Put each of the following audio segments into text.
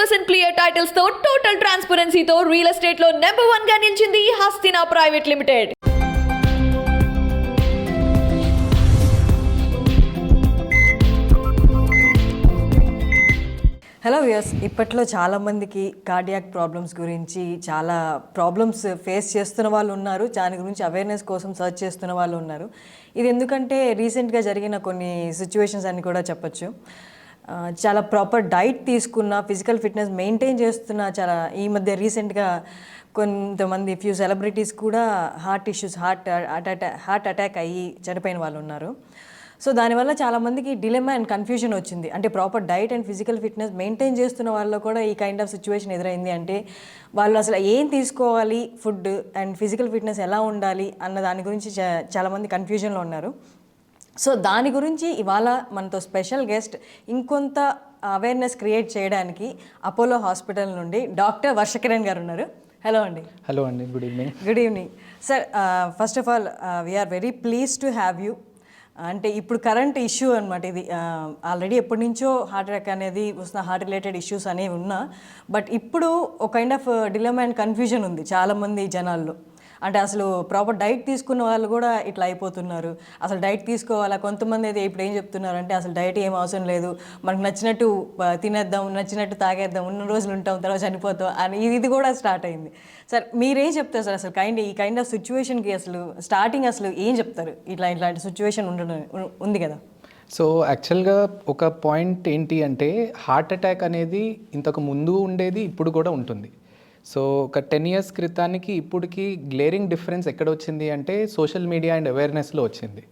100% clear titles తో total transparency తో real estate లో నెంబర్ 1 గా నిలిచింది Hastina private limited. Hello viewers, ఇప్పట్లో చాలామందికి కార్డియాక్ ప్రాబ్లమ్స్ గురించి చాలా ప్రాబ్లమ్స్ ఫేస్ చేస్తున్న వాళ్ళు ఉన్నారు. దాని గురించి అవేర్నెస్ కోసం సర్చ్ చేస్తున్న వాళ్ళు ఉన్నారు. ఇది ఎందుకంటే రీసెంట్గా జరిగిన కొన్ని సిచ్యువేషన్స్ అని కూడా చెప్పచ్చు. చాలా ప్రాపర్ డైట్ తీసుకున్న, ఫిజికల్ ఫిట్నెస్ మెయింటైన్ చేస్తున్న, చాలా ఈ మధ్య రీసెంట్గా కొంతమంది ఫ్యూ సెలబ్రిటీస్ కూడా హార్ట్ అటాక్ అయ్యి చనిపోయిన వాళ్ళు ఉన్నారు. సో దానివల్ల చాలామందికి డిలెమా అండ్ కన్ఫ్యూజన్ వచ్చింది. అంటే proper diet and physical fitness maintain చేస్తున్న వాళ్ళు కూడా ఈ కైండ్ ఆఫ్ సిచ్యువేషన్ ఎదురైంది. అంటే వాళ్ళు అసలు ఏం తీసుకోవాలి, ఫుడ్ అండ్ ఫిజికల్ ఫిట్నెస్ ఎలా ఉండాలి అన్న దాని గురించి చాలామంది కన్ఫ్యూజన్లో ఉన్నారు. సో దాని గురించి ఇవాళ మనతో స్పెషల్ గెస్ట్ ఇంకొంత అవేర్నెస్ క్రియేట్ చేయడానికి అపోలో హాస్పిటల్ నుండి డాక్టర్ వర్షకిరణ్ గారు ఉన్నారు. హలో అండి. హలో అండి, good evening. Good evening sir. First of all we are very please to have you. అంటే ఇప్పుడు కరెంట్ ఇష్యూ అనమాట ఇది. ఆల్రెడీ ఎప్పటి నుంచో హార్ట్ అటాక్ అనేది వస్తున్న, హార్ట్ రిలేటెడ్ ఇష్యూస్ అనేవి ఉన్నా, బట్ ఇప్పుడు ఒక kind of dilemma and confusion ఉంది చాలామంది జనాల్లో. అంటే అసలు ప్రాపర్ డైట్ తీసుకున్న వాళ్ళు కూడా ఇట్లా అయిపోతున్నారు. అసలు డైట్ తీసుకోవాలా? కొంతమంది అయితే ఇప్పుడు ఏం చెప్తున్నారు అంటే అసలు డైట్ ఏం అవసరం లేదు, మనకు నచ్చినట్టు తినేద్దాం, నచ్చినట్టు తాగేద్దాం, ఉన్న రోజులు ఉంటాం, తర్వాత చనిపోతాం అని ఇది కూడా స్టార్ట్ అయింది. సార్ మీరేం చెప్తారు సార్? అసలు ఈ కైండ్ ఆఫ్ సిచ్యువేషన్కి అసలు స్టార్టింగ్ అసలు ఏం చెప్తారు? ఇట్లాంటి సిచ్యువేషన్ ఉంది కదా. సో యాక్చువల్గా ఒక పాయింట్ ఏంటి అంటే, హార్ట్ అటాక్ అనేది ఇంతకు ముందు ఉండేది, ఇప్పుడు కూడా ఉంటుంది. సో ఒక 10 years క్రితానికి ఇప్పటికి గ్లేరింగ్ డిఫరెన్స్ ఎక్కడ వచ్చింది అంటే సోషల్ మీడియా అండ్ అవేర్నెస్లో వచ్చింది.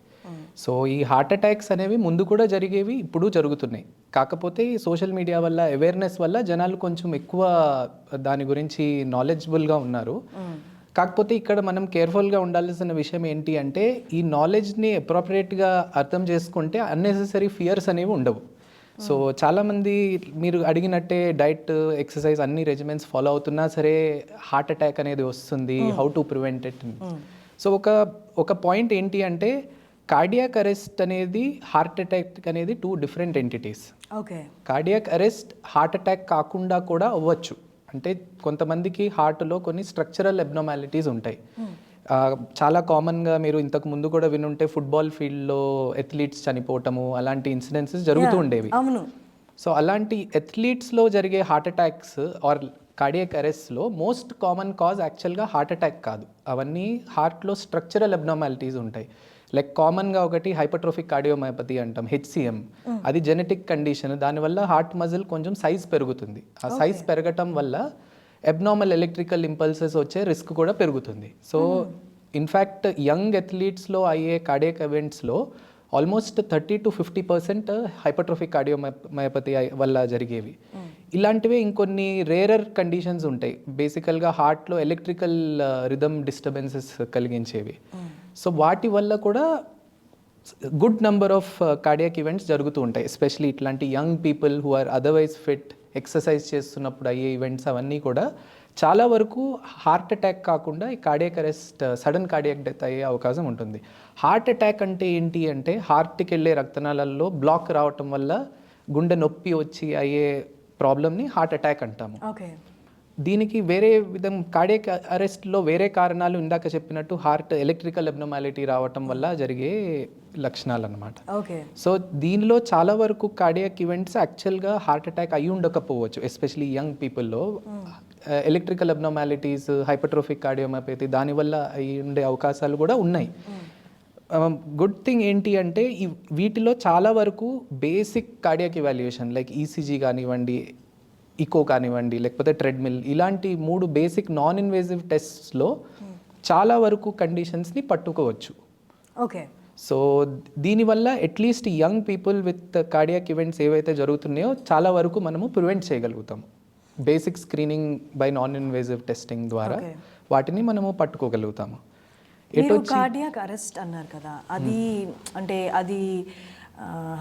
సో ఈ హార్ట్ అటాక్స్ అనేవి ముందు కూడా జరిగేవి, ఇప్పుడు జరుగుతున్నాయి. కాకపోతే ఈ సోషల్ మీడియా వల్ల, అవేర్నెస్ వల్ల జనాలు కొంచెం ఎక్కువ దాని గురించి నాలెడ్జబుల్గా ఉన్నారు. కాకపోతే ఇక్కడ మనం కేర్ఫుల్గా ఉండాల్సిన విషయం ఏంటి అంటే, ఈ నాలెడ్జ్ని అప్రోప్రియేట్గా అర్థం చేసుకుంటే అన్నెసెసరీ ఫియర్స్ అనేవి ఉండవు. సో చాలామంది మీరు అడిగినట్టే డైట్, ఎక్సర్సైజ్ అన్ని రెజిమెంట్స్ ఫాలో అవుతున్నా సరే హార్ట్ అటాక్ అనేది వస్తుంది, how to prevent it. So ఒక పాయింట్ ఏంటి అంటే, కార్డియాక్ అరెస్ట్ అనేది హార్ట్ అటాక్ అనేది 2 different entities. Okay. Cardiac arrest heart attack కాకుండా కూడా అవ్వచ్చు. అంటే కొంతమందికి హార్ట్లో కొన్ని స్ట్రక్చరల్ అబ్నార్మాలిటీస్ ఉంటాయి. చాలా కామన్గా మీరు ఇంతకు ముందు కూడా వినుంటే ఫుట్బాల్ ఫీల్డ్లో అథ్లీట్స్ చనిపోవటము, అలాంటి ఇన్సిడెన్సెస్ జరుగుతూ ఉండేవి. అవును. సో అలాంటి అథ్లీట్స్లో జరిగే హార్ట్ అటాక్స్ ఆర్ కార్డియాక్ అరెస్ట్లో మోస్ట్ కామన్ కాజ్ యాక్చువల్గా హార్ట్ అటాక్ కాదు. అవన్నీ హార్ట్లో స్ట్రక్చరల్ అబ్నార్మాలిటీస్ ఉంటాయి. లైక్ కామన్గా ఒకటి హైపర్ట్రోఫిక్ కార్డియోమయోపతి అంటాం, HCM. అది జెనెటిక్ కండిషన్. దానివల్ల హార్ట్ మజిల్ కొంచెం సైజ్ పెరుగుతుంది. ఆ సైజ్ పెరగటం వల్ల అబ్నార్మల్ ఎలక్ట్రికల్ ఇంపల్సెస్ వచ్చే రిస్క్ కూడా పెరుగుతుంది. సో ఇన్ఫ్యాక్ట్ యంగ్ అథ్లీట్స్లో అయ్యే కార్డియాక్ ఈవెంట్స్లో ఆల్మోస్ట్ 30 to 50% హైపర్ట్రోఫిక్ కార్డియోమయోపతి వల్ల జరిగేవి. ఇలాంటివే ఇంకొన్ని రేరర్ కండిషన్స్ ఉంటాయి, బేసికల్గా హార్ట్లో ఎలక్ట్రికల్ రిథమ్ డిస్టర్బెన్సెస్ కలిగించేవి. సో వాటి వల్ల కూడా good number of cardiac events జరుగుతూ ఉంటాయి. ఎస్పెషలీ ఇట్లాంటి young people who or otherwise fit, exercise చేస్తున్నప్పుడు అయ్యే ఈవెంట్స్ అవన్నీ కూడా చాలా వరకు హార్ట్ అటాక్ కాకుండా ఈ cardiac arrest, sudden cardiac death అయ్యే అవకాశం ఉంటుంది. హార్ట్ అటాక్ అంటే ఏంటి అంటే, హార్ట్కి వెళ్ళే రక్తనాళాల్లో బ్లాక్ రావటం వల్ల గుండె నొప్పి వచ్చి అయ్యే ప్రాబ్లమ్ని హార్ట్ అటాక్ అంటాము. ఓకే. దీనికి వేరే విధం కార్డియాక్ అరెస్ట్లో వేరే కారణాలు ఇందాక చెప్పినట్టు హార్ట్ ఎలక్ట్రికల్ అబ్నార్మాలిటీ రావటం వల్ల జరిగే లక్షణాలు అన్నమాట. ఓకే. సో దీనిలో చాలా వరకు కార్డియాక్ ఈవెంట్స్ యాక్చువల్గా హార్ట్ అటాక్ అయి ఉండకపోవచ్చు, ఎస్పెషలీ యంగ్ పీపుల్లో. ఎలక్ట్రికల్ అబ్నార్మాలిటీస్, హైపర్ట్రోఫిక్ కార్డియోమయోపతి దానివల్ల అయి ఉండే అవకాశాలు కూడా ఉన్నాయి. గుడ్ థింగ్ ఏంటి అంటే, వీటిలో చాలా వరకు basic cardiac evaluation like ECG కానివ్వండి, ఇకో కానివ్వండి, లేకపోతే ట్రెడ్మిల్, ఇలాంటి 3 బేసిక్ నాన్ ఇన్వేజివ్ టెస్ట్స్లో చాలా వరకు కండిషన్స్ని పట్టుకోవచ్చు. ఓకే. సో దీనివల్ల at least young people with cardiac events ఏవైతే జరుగుతున్నాయో చాలా వరకు మనము ప్రివెంట్ చేయగలుగుతాము. Basic screening by non invasive testing ద్వారా వాటిని మనము పట్టుకోగలుగుతాము. కార్డియాక్ అరెస్ట్ అన్నారు కదా, అది అంటే అది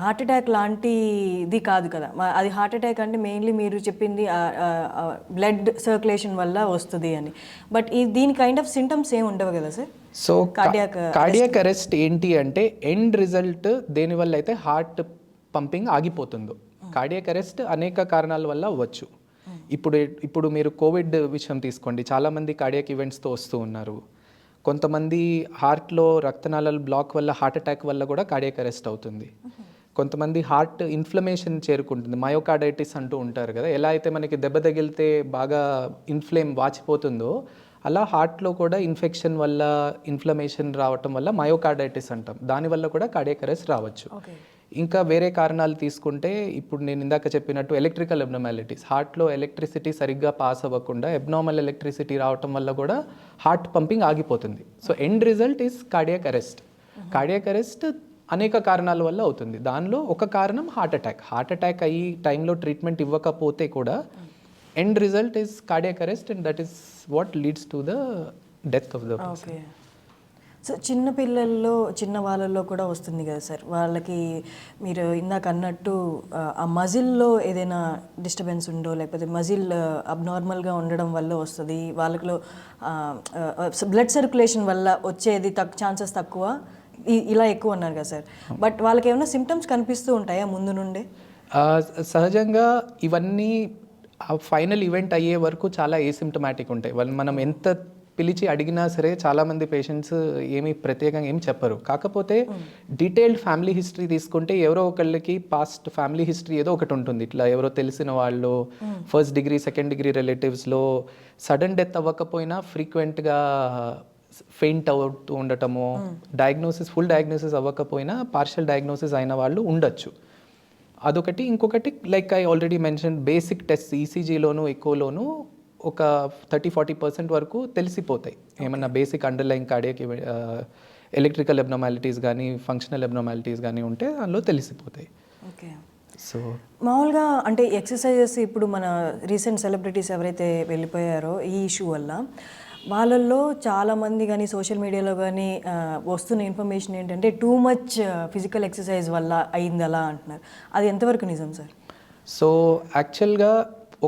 హార్ట్ అటాక్ లాంటిది కాదు కదా. అది హార్ట్ అటాక్ అంటే మెయిన్లీ మీరు చెప్పింది బ్లడ్ సర్క్యులేషన్ వల్ల వస్తుంది అని, బట్ దీని కైండ్ ఆఫ్ సింటమ్స్ ఏమి ఉండవు కదా సార్? సో కార్డియాక్ అరెస్ట్ ఏంటి అంటే, ఎండ్ రిజల్ట్ దేనివల్ల అయితే హార్ట్ పంపింగ్ ఆగిపోతుందో. కార్డియాక్ అరెస్ట్ అనేక కారణాల వల్ల అవ్వచ్చు. ఇప్పుడు మీరు కోవిడ్ విషయం తీసుకోండి, చాలామంది కార్డియాక్ ఈవెంట్స్తో వస్తూ ఉన్నారు. కొంతమంది హార్ట్లో రక్తనాళాల బ్లాక్ వల్ల, హార్ట్ అటాక్ వల్ల కూడా కార్డియాక్ అరెస్ట్ అవుతుంది. కొంతమంది హార్ట్ ఇన్ఫ్లమేషన్ చేరుకుంటుంది, మయోకార్డైటిస్ అంటూ ఉంటారు కదా. ఎలా అయితే మనకి దెబ్బ తగిలితే బాగా ఇన్ఫ్లేమ్ వాచిపోతుందో, అలా హార్ట్లో కూడా ఇన్ఫెక్షన్ వల్ల, ఇన్ఫ్లమేషన్ రావటం వల్ల మయోకార్డైటిస్ అంటాం, దానివల్ల కూడా కార్డియాక్ అరెస్ట్ రావచ్చు. ఇంకా వేరే కారణాలు తీసుకుంటే, ఇప్పుడు నేను ఇందాక చెప్పినట్టు ఎలక్ట్రికల్ అబ్నార్మాలిటీస్, హార్ట్లో ఎలక్ట్రిసిటీ సరిగ్గా పాస్ అవ్వకుండా అబ్నార్మల్ ఎలక్ట్రిసిటీ రావటం వల్ల కూడా హార్ట్ పంపింగ్ ఆగిపోతుంది. So end result is cardiac arrest. Cardiac arrest అనేక కారణాల వల్ల అవుతుంది. దానిలో ఒక కారణం హార్ట్ అటాక్ అయ్యి టైంలో ట్రీట్మెంట్ ఇవ్వకపోతే కూడా end result is cardiac arrest, and that is what leads to the death of the person. So చిన్న పిల్లల్లో, చిన్న వాళ్ళల్లో కూడా వస్తుంది కదా సార్, వాళ్ళకి మీరు ఇందాక అన్నట్టు ఆ మజిల్లో ఏదైనా డిస్టర్బెన్స్ ఉండో, లేకపోతే మజిల్ అబ్నార్మల్గా ఉండడం వల్ల వస్తుంది వాళ్ళలో, బ్లడ్ సర్క్యులేషన్ వల్ల వచ్చేది ఛాన్సెస్ తక్కువ, ఇలా ఎక్కువ అన్నారు కదా సార్. బట్ వాళ్ళకి ఏమైనా సిమ్టమ్స్ కనిపిస్తూ ఉంటాయా ముందు నుండే? సహజంగా ఇవన్నీ ఫైనల్ ఈవెంట్ అయ్యే వరకు చాలా ఏసిమ్టమాటిక్ ఉంటాయి. వాళ్ళు మనం ఎంత పిలిచి అడిగినా సరే చాలామంది పేషెంట్స్ ఏమీ ప్రత్యేకంగా ఏం చెప్పరు. కాకపోతే డీటెయిల్డ్ ఫ్యామిలీ హిస్టరీ తీసుకుంటే ఎవరో ఒకళ్ళకి పాస్ట్ ఫ్యామిలీ హిస్టరీ ఏదో ఒకటి ఉంటుంది. ఇట్లా ఎవరో తెలిసిన వాళ్ళు, ఫస్ట్ డిగ్రీ, సెకండ్ డిగ్రీ రిలేటివ్స్లో సడన్ డెత్ అవ్వకపోయినా ఫ్రీక్వెంట్గా ఫెయింట్ అవుతూ ఉండటము, ఫుల్ డయాగ్నోసిస్ అవ్వకపోయినా పార్షియల్ డయాగ్నోసిస్ అయిన వాళ్ళు ఉండొచ్చు. అదొకటి. ఇంకొకటి, like I already mention, basic test ఈసీజీలోను ఎక్కువలోను ఒక 30-40% వరకు తెలిసిపోతాయి. ఏమన్నా basic underline cardiac electrical abnormalities కానీ, ఫంక్షనల్ అబ్నార్మాలిటీస్ కానీ ఉంటే అందులో తెలిసిపోతాయి. ఓకే. సో మామూలుగా అంటే ఎక్సర్సైజెస్, ఇప్పుడు మన రీసెంట్ సెలబ్రిటీస్ ఎవరైతే వెళ్ళిపోయారో ఈ ఇష్యూ వల్ల, వాళ్ళల్లో చాలామంది కానీ సోషల్ మీడియాలో కానీ వస్తున్న ఇన్ఫర్మేషన్ ఏంటంటే టూ మచ్ ఫిజికల్ ఎక్సర్సైజ్ వల్ల అయింది అలా అంటున్నారు. అది ఎంతవరకు నిజం సార్? సో యాక్చువల్గా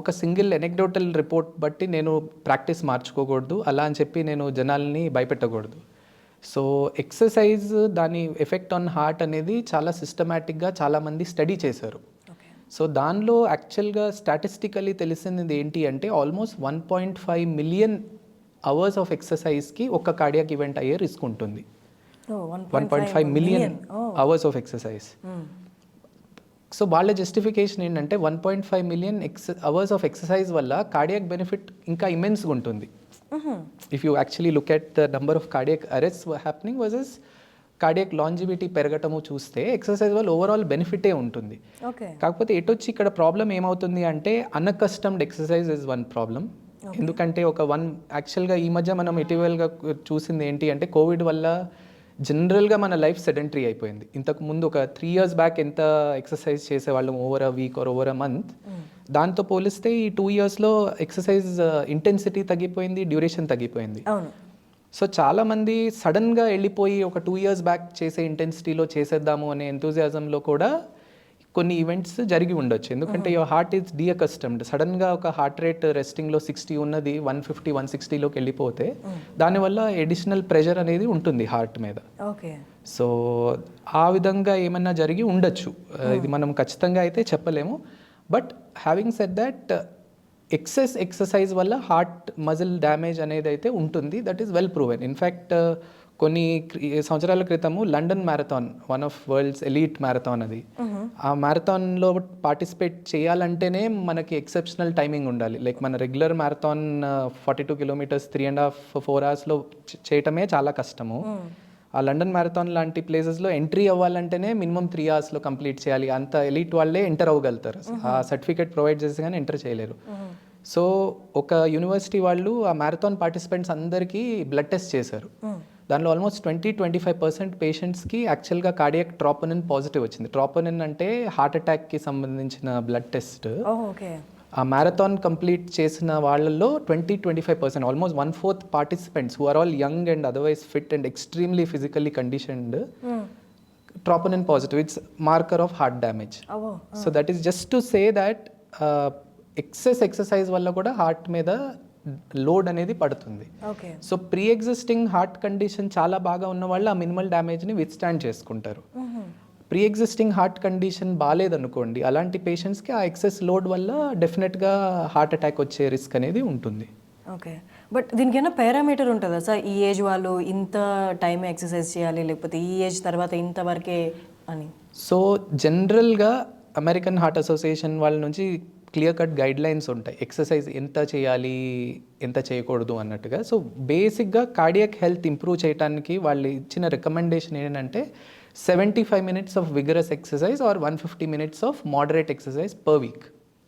ఒక సింగిల్ ఎనెక్డోటల్ రిపోర్ట్ బట్టి నేను ప్రాక్టీస్ మార్చుకోకూడదు, అలా అని చెప్పి నేను జనాల్ని భయపెట్టకూడదు. సో ఎక్సర్సైజ్, దాని ఎఫెక్ట్ ఆన్ హార్ట్ అనేది చాలా సిస్టమేటిక్గా చాలామంది స్టడీ చేశారు. సో దానిలో యాక్చువల్గా స్టాటిస్టికలీ తెలిసింది ఏంటి అంటే, ఆల్మోస్ట్ 1.5 మిలియన్ అవర్స్ ఆఫ్ ఎక్సర్సైజ్కి ఒక కార్డియాక్ ఈవెంట్ అయ్యే రిస్క్ ఉంటుంది. 1.5 million hours of exercise. So వాళ్ళ జస్టిఫికేషన్ ఏంటంటే 1.5 మిలియన్ అవర్స్ ఆఫ్ ఎక్సర్సైజ్ వల్ల కార్డియాక్ బెనిఫిట్ ఇంకా ఇమెన్స్గా ఉంటుంది. If you actually look at the number of cardiac arrest happening versus cardiac longevity పెరగటము చూస్తే ఎక్సర్సైజ్ వల్ల ఓవరాల్ బెనిఫిటే ఉంటుంది. కాకపోతే ఎటొచ్చి ఇక్కడ ప్రాబ్లం ఏమవుతుంది అంటే, అన్అకస్టమ్డ్ ఎక్సర్సైజ్ ఇస్ వన్ ప్రాబ్లం. ఎందుకంటే యాక్చువల్గా ఈ మధ్య మనం ఇటీవలగా చూసింది ఏంటి అంటే, కోవిడ్ వల్ల జనరల్గా మన లైఫ్ సెడెంటరీ అయిపోయింది. ఇంతకు ముందు ఒక 3 years బ్యాక్ ఎంత ఎక్సర్సైజ్ చేసేవాళ్ళం over a week or over a month, దాంతో పోలిస్తే ఈ 2 yearsలో ఎక్సర్సైజ్ ఇంటెన్సిటీ తగ్గిపోయింది, డ్యూరేషన్ తగ్గిపోయింది. సో చాలామంది సడన్గా వెళ్ళిపోయి ఒక 2 years బ్యాక్ చేసే ఇంటెన్సిటీలో చేసేద్దాము అనే ఎంతూజియాజంలో కూడా కొన్ని ఈవెంట్స్ జరిగి ఉండొచ్చు. ఎందుకంటే యువర్ హార్ట్ ఈజ్ డీఅకస్టమ్డ్. సడన్గా ఒక హార్ట్ రేట్ రెస్టింగ్లో 60 ఉన్నది 150-160లోకి వెళ్ళిపోతే దానివల్ల ఎడిషనల్ ప్రెషర్ అనేది ఉంటుంది హార్ట్ మీద. సో ఆ విధంగా ఏమన్నా జరిగి ఉండొచ్చు, ఇది మనం ఖచ్చితంగా అయితే చెప్పలేము. But having said that, exercise వల్ల హార్ట్ మజిల్ డ్యామేజ్ అనేది అయితే ఉంటుంది. That is well proven. In fact కొన్ని సంవత్సరాల క్రితము London marathon, one of world's elite marathon అది. ఆ మ్యారథాన్లో పార్టిసిపేట్ చేయాలంటేనే మనకి ఎక్సెప్షనల్ టైమింగ్ ఉండాలి. లైక్ మన రెగ్యులర్ మ్యారథాన్ 42 kilometers 3.5-4 hours చేయటమే చాలా కష్టము. ఆ లండన్ మ్యారథాన్ లాంటి ప్లేసెస్లో ఎంట్రీ అవ్వాలంటేనే మినిమం 3 hours కంప్లీట్ చేయాలి. అంత ఎలీట్ వాళ్ళే ఎంటర్ అవ్వగలుగుతారు. ఆ సర్టిఫికేట్ ప్రొవైడ్ చేసి కానీ ఎంటర్ చేయలేరు. సో ఒక యూనివర్సిటీ వాళ్ళు ఆ మ్యారథాన్ పార్టిసిపెంట్స్ అందరికీ బ్లడ్ టెస్ట్ చేశారు. దానిలో ఆల్మోస్ట్ 20-25% పేషెంట్స్కి యాక్చువల్గా కార్డియాక్ ట్రోపోనిన్ పాజిటివ్ వచ్చింది. ట్రోపోనిన్ అంటే హార్ట్ అటాక్కి సంబంధించిన బ్లడ్ టెస్ట్. ఆ మ్యారథాన్ కంప్లీట్ చేసిన వాళ్ళల్లో 20-25%, almost 1/4 participants who are all young and otherwise fit and extremely physically conditioned, troponin positive. It's marker of heart damage. So that is just to say that exercise వల్ల కూడా heart మీద load అనేది పడుతుంది. So pre existing heart condition చాలా బాగా ఉన్న వాళ్ళు ఆ మినిమల్ డ్యామేజ్ని విత్స్టాండ్ చేసుకుంటారు. ప్రీ ఎగ్జిస్టింగ్ హార్ట్ కండిషన్ బాగాలేదనుకోండి, అలాంటి పేషెంట్స్కి ఆ ఎక్సెస్ లోడ్ వల్ల డెఫినెట్గా హార్ట్ అటాక్ వచ్చే రిస్క్ అనేది ఉంటుంది. ఓకే, బట్ దీనికైనా పారామీటర్ ఉంటుందా సార్? ఈ ఏజ్ వాళ్ళు ఇంత టైం ఎక్సర్సైజ్ చేయాలి, లేకపోతే ఈ ఏజ్ తర్వాత ఇంతవరకే అని? సో జనరల్గా అమెరికన్ హార్ట్ అసోసియేషన్ వాళ్ళ నుంచి క్లియర్ కట్ గైడ్ లైన్స్ ఉంటాయి, ఎక్సర్సైజ్ ఎంత చేయాలి ఎంత చేయకూడదు అన్నట్టుగా. సో బేసిక్గా కార్డియాక్ హెల్త్ ఇంప్రూవ్ చేయడానికి వాళ్ళు ఇచ్చిన రికమెండేషన్ ఏంటంటే 75 minutes of vigorous exercise or 150 minutes of moderate exercise per week,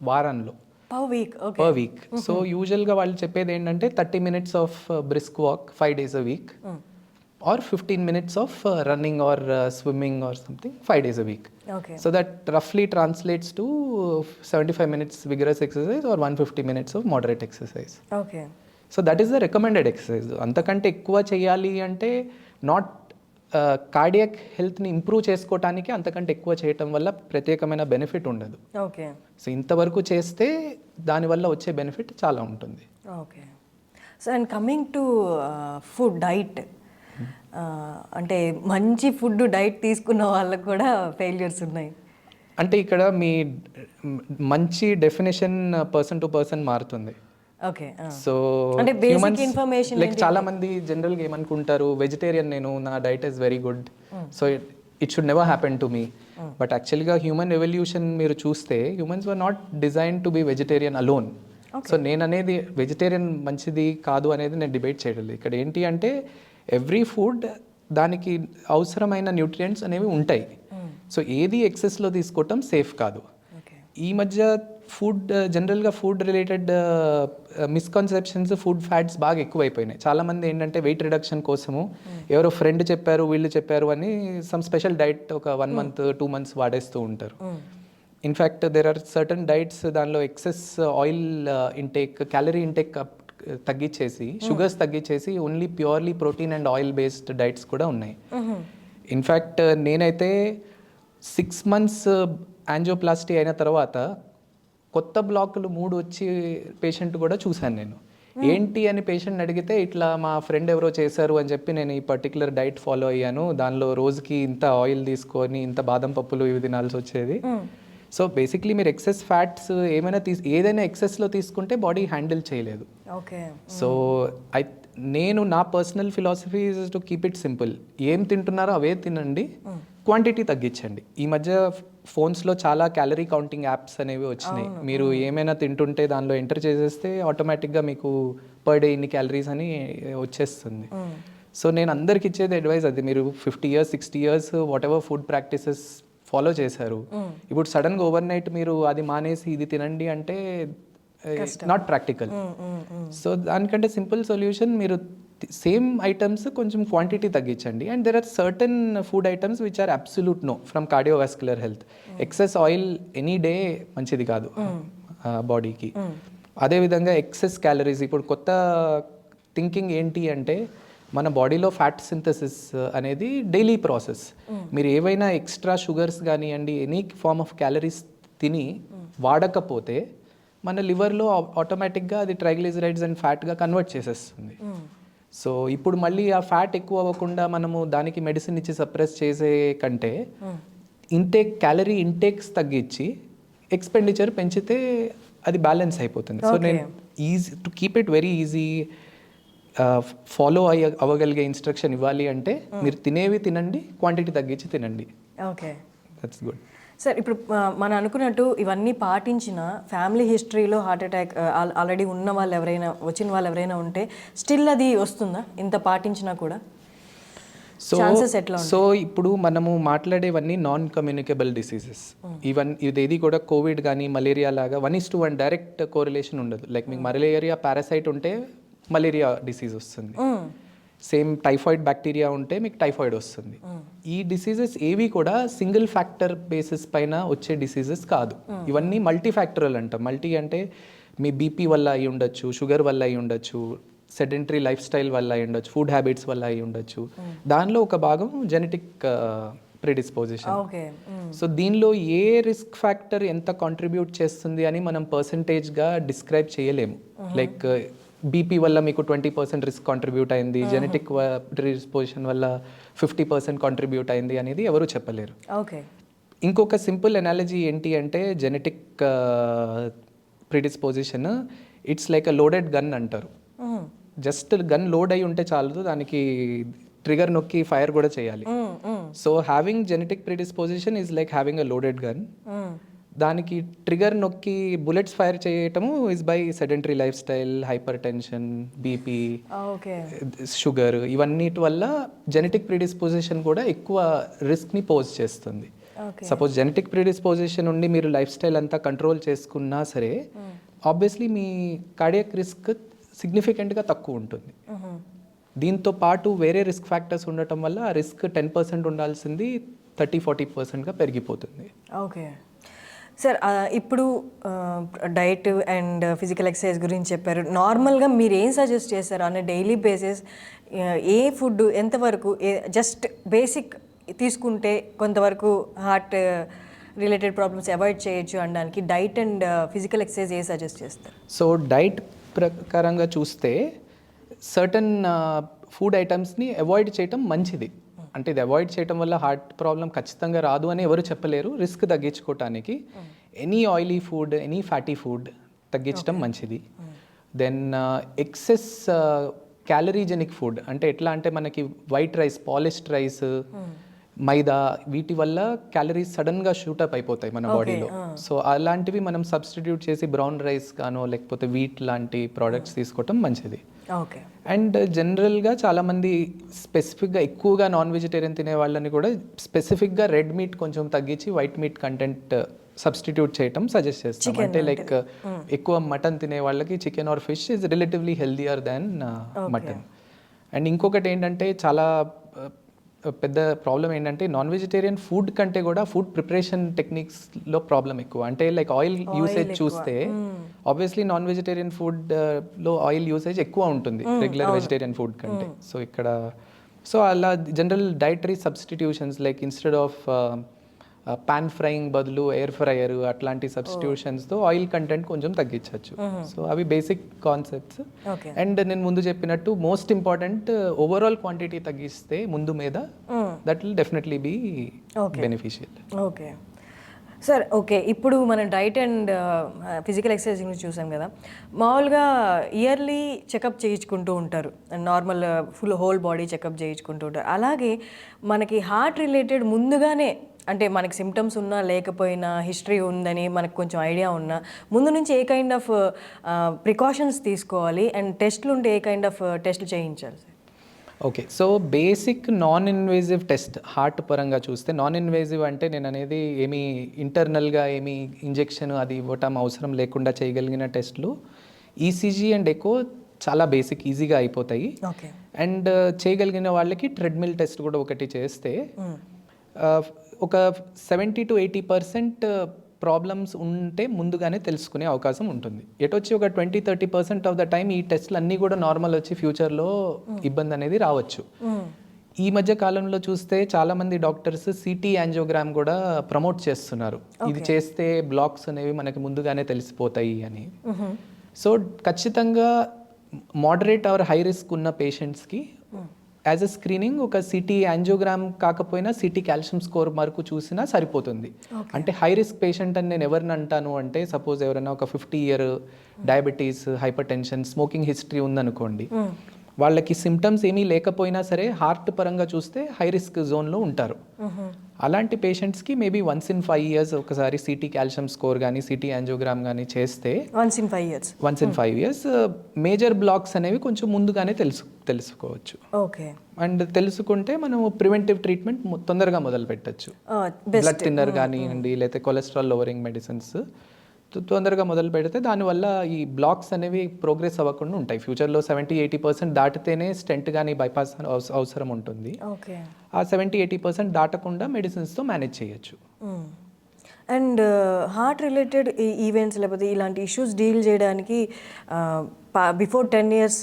వారంలో per week. Okay, per week. So యూజువల్గా వాళ్ళు చెప్పేది ఏంటంటే 30 minutes of brisk walk 5 days a week or 15 minutes of running or swimming or something 5 days a week. Okay, So that roughly translates to 75 minutes vigorous exercise or 150 minutes of moderate exercise. Okay. So that is the recommended exercise. అంతకంటే ఎక్కువ చేయాలి అంటే not cardiac హెల్త్ని improve చేసుకోవటానికి అంతకంటే ఎక్కువ చేయటం వల్ల ప్రత్యేకమైన బెనిఫిట్ ఉండదు. ఓకే, సో ఇంతవరకు చేస్తే దానివల్ల వచ్చే బెనిఫిట్ చాలా ఉంటుంది. Okay. So and coming to food diet, అంటే మంచి ఫుడ్ డైట్ తీసుకున్న వాళ్ళకు కూడా ఫెయిల్యూర్స్ ఉన్నాయి. అంటే ఇక్కడ మీ మంచి డెఫినేషన్ పర్సన్ టు పర్సన్ మారుతుంది. ఓకే, సో అంటే బేసిక్ ఇన్ఫర్మేషన్ లైక్ చాలా మంది జనరల్గా ఏమనుకుంటారు, వెజిటేరియన్ నేను, నా diet is very good, so it should never happen to me. But యాక్చువల్గా హ్యూమన్ ఎవల్యూషన్ మీరు చూస్తే humans were not design to be vegetarian alone. So నేను అనేది వెజిటేరియన్ మంచిది కాదు అనేది నేను డిబేట్ చేయలేదు. ఇక్కడ ఏంటి అంటే ఎవ్రీ ఫుడ్ దానికి అవసరమైన న్యూట్రియంట్స్ అనేవి ఉంటాయి. సో ఏది ఎక్సెస్లో తీసుకోవటం సేఫ్ కాదు. ఈ మధ్య ఫుడ్ జనరల్గా food related misconceptions, food fats బాగా ఎక్కువైపోయినాయి. చాలామంది ఏంటంటే వెయిట్ రిడక్షన్ కోసము ఎవరో ఫ్రెండ్ చెప్పారు, వీళ్ళు చెప్పారు అని సమ్ స్పెషల్ డైట్ ఒక 1 month 2 months వాడేస్తూ ఉంటారు. In fact there are certain diets దానిలో excess oil intake, calorie intake తగ్గించేసి, షుగర్స్ తగ్గించేసి only purely protein and oil based diets కూడా ఉన్నాయి. ఇన్ఫ్యాక్ట్ నేనైతే 6 months యాంజియోప్లాస్టీ అయిన తర్వాత కొత్త బ్లాకులు 3 వచ్చి పేషెంట్ కూడా చూశాను నేను. ఏంటి అని పేషెంట్ అడిగితే ఇట్లా మా ఫ్రెండ్ ఎవరో చేశారు అని చెప్పి నేను ఈ పర్టికులర్ డైట్ ఫాలో అయ్యాను, దానిలో రోజుకి ఇంత ఆయిల్ తీసుకొని ఇంత బాదం పప్పులు ఇవి తినాల్సి వచ్చేది. సో బేసిక్లీ మీరు ఎక్సెస్ ఫ్యాట్స్ ఏదైనా ఎక్సెస్లో తీసుకుంటే బాడీ హ్యాండిల్ చేయలేదు. ఓకే, సో నేను నా personal philosophy is to keep it simple. ఏం తింటున్నారో అవే తినండి, క్వాంటిటీ తగ్గించండి. ఈ మధ్య ఫోన్స్లో చాలా క్యాలరీ కౌంటింగ్ యాప్స్ అనేవి వచ్చినాయి. మీరు ఏమైనా తింటుంటే దానిలో ఎంటర్ చేసేస్తే ఆటోమేటిక్గా మీకు పర్ డే ఇన్ని క్యాలరీస్ అని వచ్చేస్తుంది. సో నేను అందరికి ఇచ్చేది అడ్వైస్ అది, మీరు 50 years 60 years what ever food practices follow చేశారు, ఇప్పుడు సడన్గా ఓవర్ నైట్ మీరు అది మానేసి ఇది తినండి అంటే నాట్ ప్రాక్టికల్. సో దానికంటే సింపుల్ సొల్యూషన్, మీరు సేమ్ ఐటమ్స్ కొంచెం క్వాంటిటీ తగ్గించండి. And there are certain food items which are absolute no from cardiovascular health. Excess oil any day మంచిది కాదు బాడీకి. అదేవిధంగా ఎక్సెస్ క్యాలరీస్, ఇప్పుడు కొత్త థింకింగ్ ఏంటి అంటే మన బాడీలో ఫ్యాట్ సింథసిస్ అనేది డైలీ ప్రాసెస్. మీరు ఏవైనా ఎక్స్ట్రా షుగర్స్ కానివ్వండి, ఎనీ ఫార్మ్ ఆఫ్ క్యాలరీస్ తిని వాడకపోతే మన లివర్లో ఆటోమేటిక్గా అది ట్రైగ్లిజరైడ్స్ అండ్ ఫ్యాట్గా కన్వర్ట్ చేసేస్తుంది. సో ఇప్పుడు మళ్ళీ ఆ ఫ్యాట్ ఎక్కువ అవ్వకుండా మనము దానికి మెడిసిన్ ఇచ్చి సప్రెస్ చేసే కంటే క్యాలరీ ఇంటేక్స్ తగ్గించి ఎక్స్పెండిచర్ పెంచితే అది బ్యాలెన్స్ అయిపోతుంది. సో నేను easy to keep it very easy, follow అవ్వగలిగే ఇన్స్ట్రక్షన్ ఇవ్వాలి అంటే మీరు తినేవి తినండి, క్వాంటిటీ తగ్గించి తినండి. Okay, that's good. సార్ ఇప్పుడు మనం అనుకున్నట్టు ఇవన్నీ పాటించిన ఫ్యామిలీ హిస్టరీలో హార్ట్ అటాక్ ఆల్రెడీ ఉన్న వాళ్ళు ఎవరైనా, వచ్చిన వాళ్ళు ఎవరైనా ఉంటే స్టిల్ అది వస్తుందా ఇంత పాటించినా కూడా? సో ఇప్పుడు మనము మాట్లాడేవన్నీ నాన్ కమ్యూనికేబుల్ డిసీజెస్. ఇదేది కూడా కోవిడ్ కానీ మలేరియా లాగా 1:1 డైరెక్ట్ కోరిలేషన్ ఉండదు. లైక్ మీకు మలేరియా పారాసైట్ ఉంటే మలేరియా డిసీజ్ వస్తుంది, సేమ్ టైఫాయిడ్ బ్యాక్టీరియా ఉంటే మీకు టైఫాయిడ్ వస్తుంది. ఈ డిసీజెస్ ఏవి కూడా సింగిల్ ఫ్యాక్టర్ బేసిస్ పైన వచ్చే డిసీజెస్ కాదు. ఇవన్నీ మల్టీ ఫ్యాక్టరల్ అంటాం. మల్టీ అంటే మీ బీపీ వల్ల అయి ఉండొచ్చు, షుగర్ వల్ల అయి ఉండొచ్చు, సెడెంటరీ లైఫ్ స్టైల్ వల్ల అయి ఉండొచ్చు, ఫుడ్ హ్యాబిట్స్ వల్ల అయి ఉండొచ్చు. దానిలో ఒక భాగం జెనెటిక్ ప్రిడిస్పోజిషన్. సో దీనిలో ఏ రిస్క్ ఫ్యాక్టర్ ఎంత కాంట్రిబ్యూట్ చేస్తుంది అని మనం పర్సంటేజ్గా డిస్క్రైబ్ చేయలేము. లైక్ బీపీ వల్ల మీకు 20% రిస్క్ కాంట్రిబ్యూట్ అయింది, జెనెటిక్ ప్రిడిస్పోజిషన్ వల్ల 50% కాంట్రిబ్యూట్ అయింది అనేది ఎవరు చెప్పలేరు. ఓకే, ఇంకొక సింపుల్ ఎనాలజీ ఏంటి అంటే genetic predisposition it's like a loaded gun అంటారు. జస్ట్ గన్ లోడ్ అయి ఉంటే చాలదు, దానికి ట్రిగర్ నొక్కి ఫైర్ కూడా చేయాలి. So having genetic predisposition is like having a loaded gun. దానికి ట్రిగర్ నొక్కి బుల్లెట్స్ ఫైర్ చేయటము is by sedentary life style, hyper tension, BP, sugar, ఇవన్నిటి వల్ల జెనెటిక్ ప్రిడిస్పోజిషన్ కూడా ఎక్కువ రిస్క్ని పోజ్ చేస్తుంది. సపోజ్ జెనెటిక్ ప్రిడిస్పోజిషన్ ఉండి మీరు లైఫ్ స్టైల్ అంతా కంట్రోల్ చేసుకున్నా సరే ఆబ్వియస్లీ మీ కార్డియాక్ రిస్క్ సిగ్నిఫికెంట్గా తక్కువ ఉంటుంది. దీంతో పాటు వేరే రిస్క్ ఫ్యాక్టర్స్ ఉండటం వల్ల ఆ రిస్క్ 10% ఉండాల్సింది 30-40%గా పెరిగిపోతుంది. ఓకే సార్, ఇప్పుడు డైట్ అండ్ ఫిజికల్ ఎక్సర్సైజ్ గురించి చెప్పారు. నార్మల్గా మీరు ఏం సజెస్ట్ చేస్తారు on daily basis? A food ఎంతవరకు జస్ట్ బేసిక్ తీసుకుంటే కొంతవరకు హార్ట్ రిలేటెడ్ ప్రాబ్లమ్స్ అవాయిడ్ చేయొచ్చు అనడానికి diet and physical exercise A suggest చేస్తారు? సో డైట్ ప్రకారంగా చూస్తే సర్టన్ ఫుడ్ ఐటమ్స్ని అవాయిడ్ చేయటం మంచిది. అంటే ఇది అవాయిడ్ చేయటం వల్ల హార్ట్ ప్రాబ్లం ఖచ్చితంగా రాదు అని ఎవరు చెప్పలేరు. రిస్క్ తగ్గించుకోవటానికి any oily food, any fatty food తగ్గించడం మంచిది. దెన్ ఎక్సెస్ క్యాలరీజెనిక్ ఫుడ్ అంటే ఎట్లా అంటే మనకి వైట్ రైస్, పాలిష్డ్ రైస్, మైదా, వీటి వల్ల క్యాలరీస్ సడన్గా షూటప్ అయిపోతాయి మన బాడీలో. సో అలాంటివి మనం సబ్స్టిట్యూట్ చేసి బ్రౌన్ రైస్ గానో లేకపోతే వీట్ లాంటి ప్రోడక్ట్స్ తీసుకోవటం మంచిది. ఓకే. అండ్ జనరల్గా చాలామంది స్పెసిఫిక్గా ఎక్కువగా నాన్ వెజిటేరియన్ తినే వాళ్ళని కూడా స్పెసిఫిక్గా రెడ్ మీట్ కొంచెం తగ్గించి వైట్ మీట్ కంటెంట్ సబ్స్టిట్యూట్ చేయటం సజెస్ట్ చేస్తాం. అంటే లైక్ ఎక్కువ మటన్ తినే వాళ్ళకి chicken or fish is relatively healthier than mutton. And ఇంకొకటి ఏంటంటే చాలా పెద్ద ప్రాబ్లం ఏంటంటే నాన్ వెజిటేరియన్ ఫుడ్ కంటే కూడా ఫుడ్ ప్రిపరేషన్ టెక్నిక్స్లో ప్రాబ్లం ఎక్కువ. అంటే లైక్ ఆయిల్ యూసేజ్ చూస్తే ఆబ్వియస్లీ నాన్ వెజిటేరియన్ ఫుడ్లో ఆయిల్ యూసేజ్ ఎక్కువ ఉంటుంది రెగ్యులర్ వెజిటేరియన్ ఫుడ్ కంటే. సో అలా general dietary substitutions like instead of pan frying బదులు ఎయిర్ ఫ్రైయర్ అట్లాంటి సబ్స్టిట్యూషన్స్తో ఆయిల్ కంటెంట్ కొంచెం తగ్గించవచ్చు. సో అవి బేసిక్ కాన్సెప్ట్స్. అండ్ నేను ముందు చెప్పినట్టు మోస్ట్ ఇంపార్టెంట్ ఓవరాల్ క్వాంటిటీ తగ్గిస్తే ముందు మీద that will definitely be beneficial. Okay sir. Okay, ఇప్పుడు మనం డైట్ అండ్ ఫిజికల్ ఎక్సర్సైజ్ గురించి చూసాం కదా. మామూలుగా ఇయర్లీ చెకప్ చేయించుకుంటూ ఉంటారు, normal full whole body checkup చేయించుకుంటూ ఉంటారు. అలాగే మనకి హార్ట్ రిలేటెడ్ ముందుగానే అంటే మనకి సిమ్టమ్స్ ఉన్నా లేకపోయినా హిస్టరీ ఉందని మనకు కొంచెం ఐడియా ఉన్నా ముందు నుంచి ఏ కైండ్ ఆఫ్ ప్రికాషన్స్ తీసుకోవాలి అండ్ టెస్ట్లు ఉంటే ఏ కైండ్ ఆఫ్ టెస్ట్లు చేయించాలి? Okay, so basic non invasive test heart పరంగా చూస్తే, నాన్ ఇన్వేజివ్ అంటే నేను అనేది ఏమీ ఇంటర్నల్గా ఏమీ ఇంజెక్షన్ అది ఇవ్వటం అవసరం లేకుండా చేయగలిగిన టెస్ట్లు ఈసీజీ అండ్ ఎకో చాలా బేసిక్, ఈజీగా అయిపోతాయి. అండ్ చేయగలిగిన వాళ్ళకి ట్రెడ్మిల్ టెస్ట్ కూడా ఒకటి చేస్తే ఒక 70-80% ప్రాబ్లమ్స్ ఉంటే ముందుగానే తెలుసుకునే అవకాశం ఉంటుంది. ఎటొచ్చి ఒక 20-30% ఆఫ్ ద టైం ఈ టెస్ట్లు అన్నీ కూడా నార్మల్ వచ్చి ఫ్యూచర్లో ఇబ్బంది అనేది రావచ్చు. ఈ మధ్య కాలంలో చూస్తే చాలామంది డాక్టర్స్ సిటీ యాంజియోగ్రామ్ కూడా ప్రమోట్ చేస్తున్నారు. ఇది చేస్తే బ్లాక్స్ అనేవి మనకి ముందుగానే తెలిసిపోతాయి అని. సో ఖచ్చితంగా మోడరేట్ ఆర్ హై రిస్క్ ఉన్న పేషెంట్స్కి యాజ్ అ స్క్రీనింగ్ ఒక సిటీ యాంజియోగ్రామ్ కాకపోయినా సిటీ కాల్షియం స్కోర్ వరకు చూసినా సరిపోతుంది. అంటే హై రిస్క్ పేషెంట్ అని నేను ఎవరిని అంటాను అంటే, సపోజ్ ఎవరైనా ఒక 50 year diabetes, hyper tension, smoking history ఉందనుకోండి, వాళ్ళకి సిమ్టమ్స్ ఏమీ లేకపోయినా సరే హార్ట్ పరంగా చూస్తే హై రిస్క్ జోన్లో ఉంటారు. అలాంటి పేషెంట్స్కి మేబీ వన్స్ ఇన్ 5 years ఒకసారి సిటీ కాల్షియం స్కోర్ కానీ సిటీ యాంజియోగ్రామ్ కానీ చేస్తే once in 5 years major blocks అనేవి కొంచెం ముందుగానే తెలుసుకోవచ్చు. ఓకే. అండ్ తెలుసుకుంటే మనం ప్రివెంటివ్ ట్రీట్మెంట్ తొందరగా మొదలు పెట్టచ్చు. బ్లడ్ థిన్నర్ కానివ్వండి లేకపోతే కొలెస్ట్రాల్ లోవరింగ్ మెడిసిన్స్ తొందరగా మొదలు పెడితే దానివల్ల ఈ బ్లాక్స్ అనేవి ప్రోగ్రెస్ అవ్వకుండా ఉంటాయి. ఫ్యూచర్లో 70-80% దాటితేనే స్టెంట్ కానీ బైపాస్ అవసరం ఉంటుంది. ఆ 70-80% దాటకుండా మెడిసిన్స్తో మేనేజ్ చేయొచ్చు. అండ్ హార్ట్ రిలేటెడ్ ఈవెంట్స్ లేకపోతే ఇలాంటి ఇష్యూస్ డీల్ చేయడానికి బిఫోర్ 10 years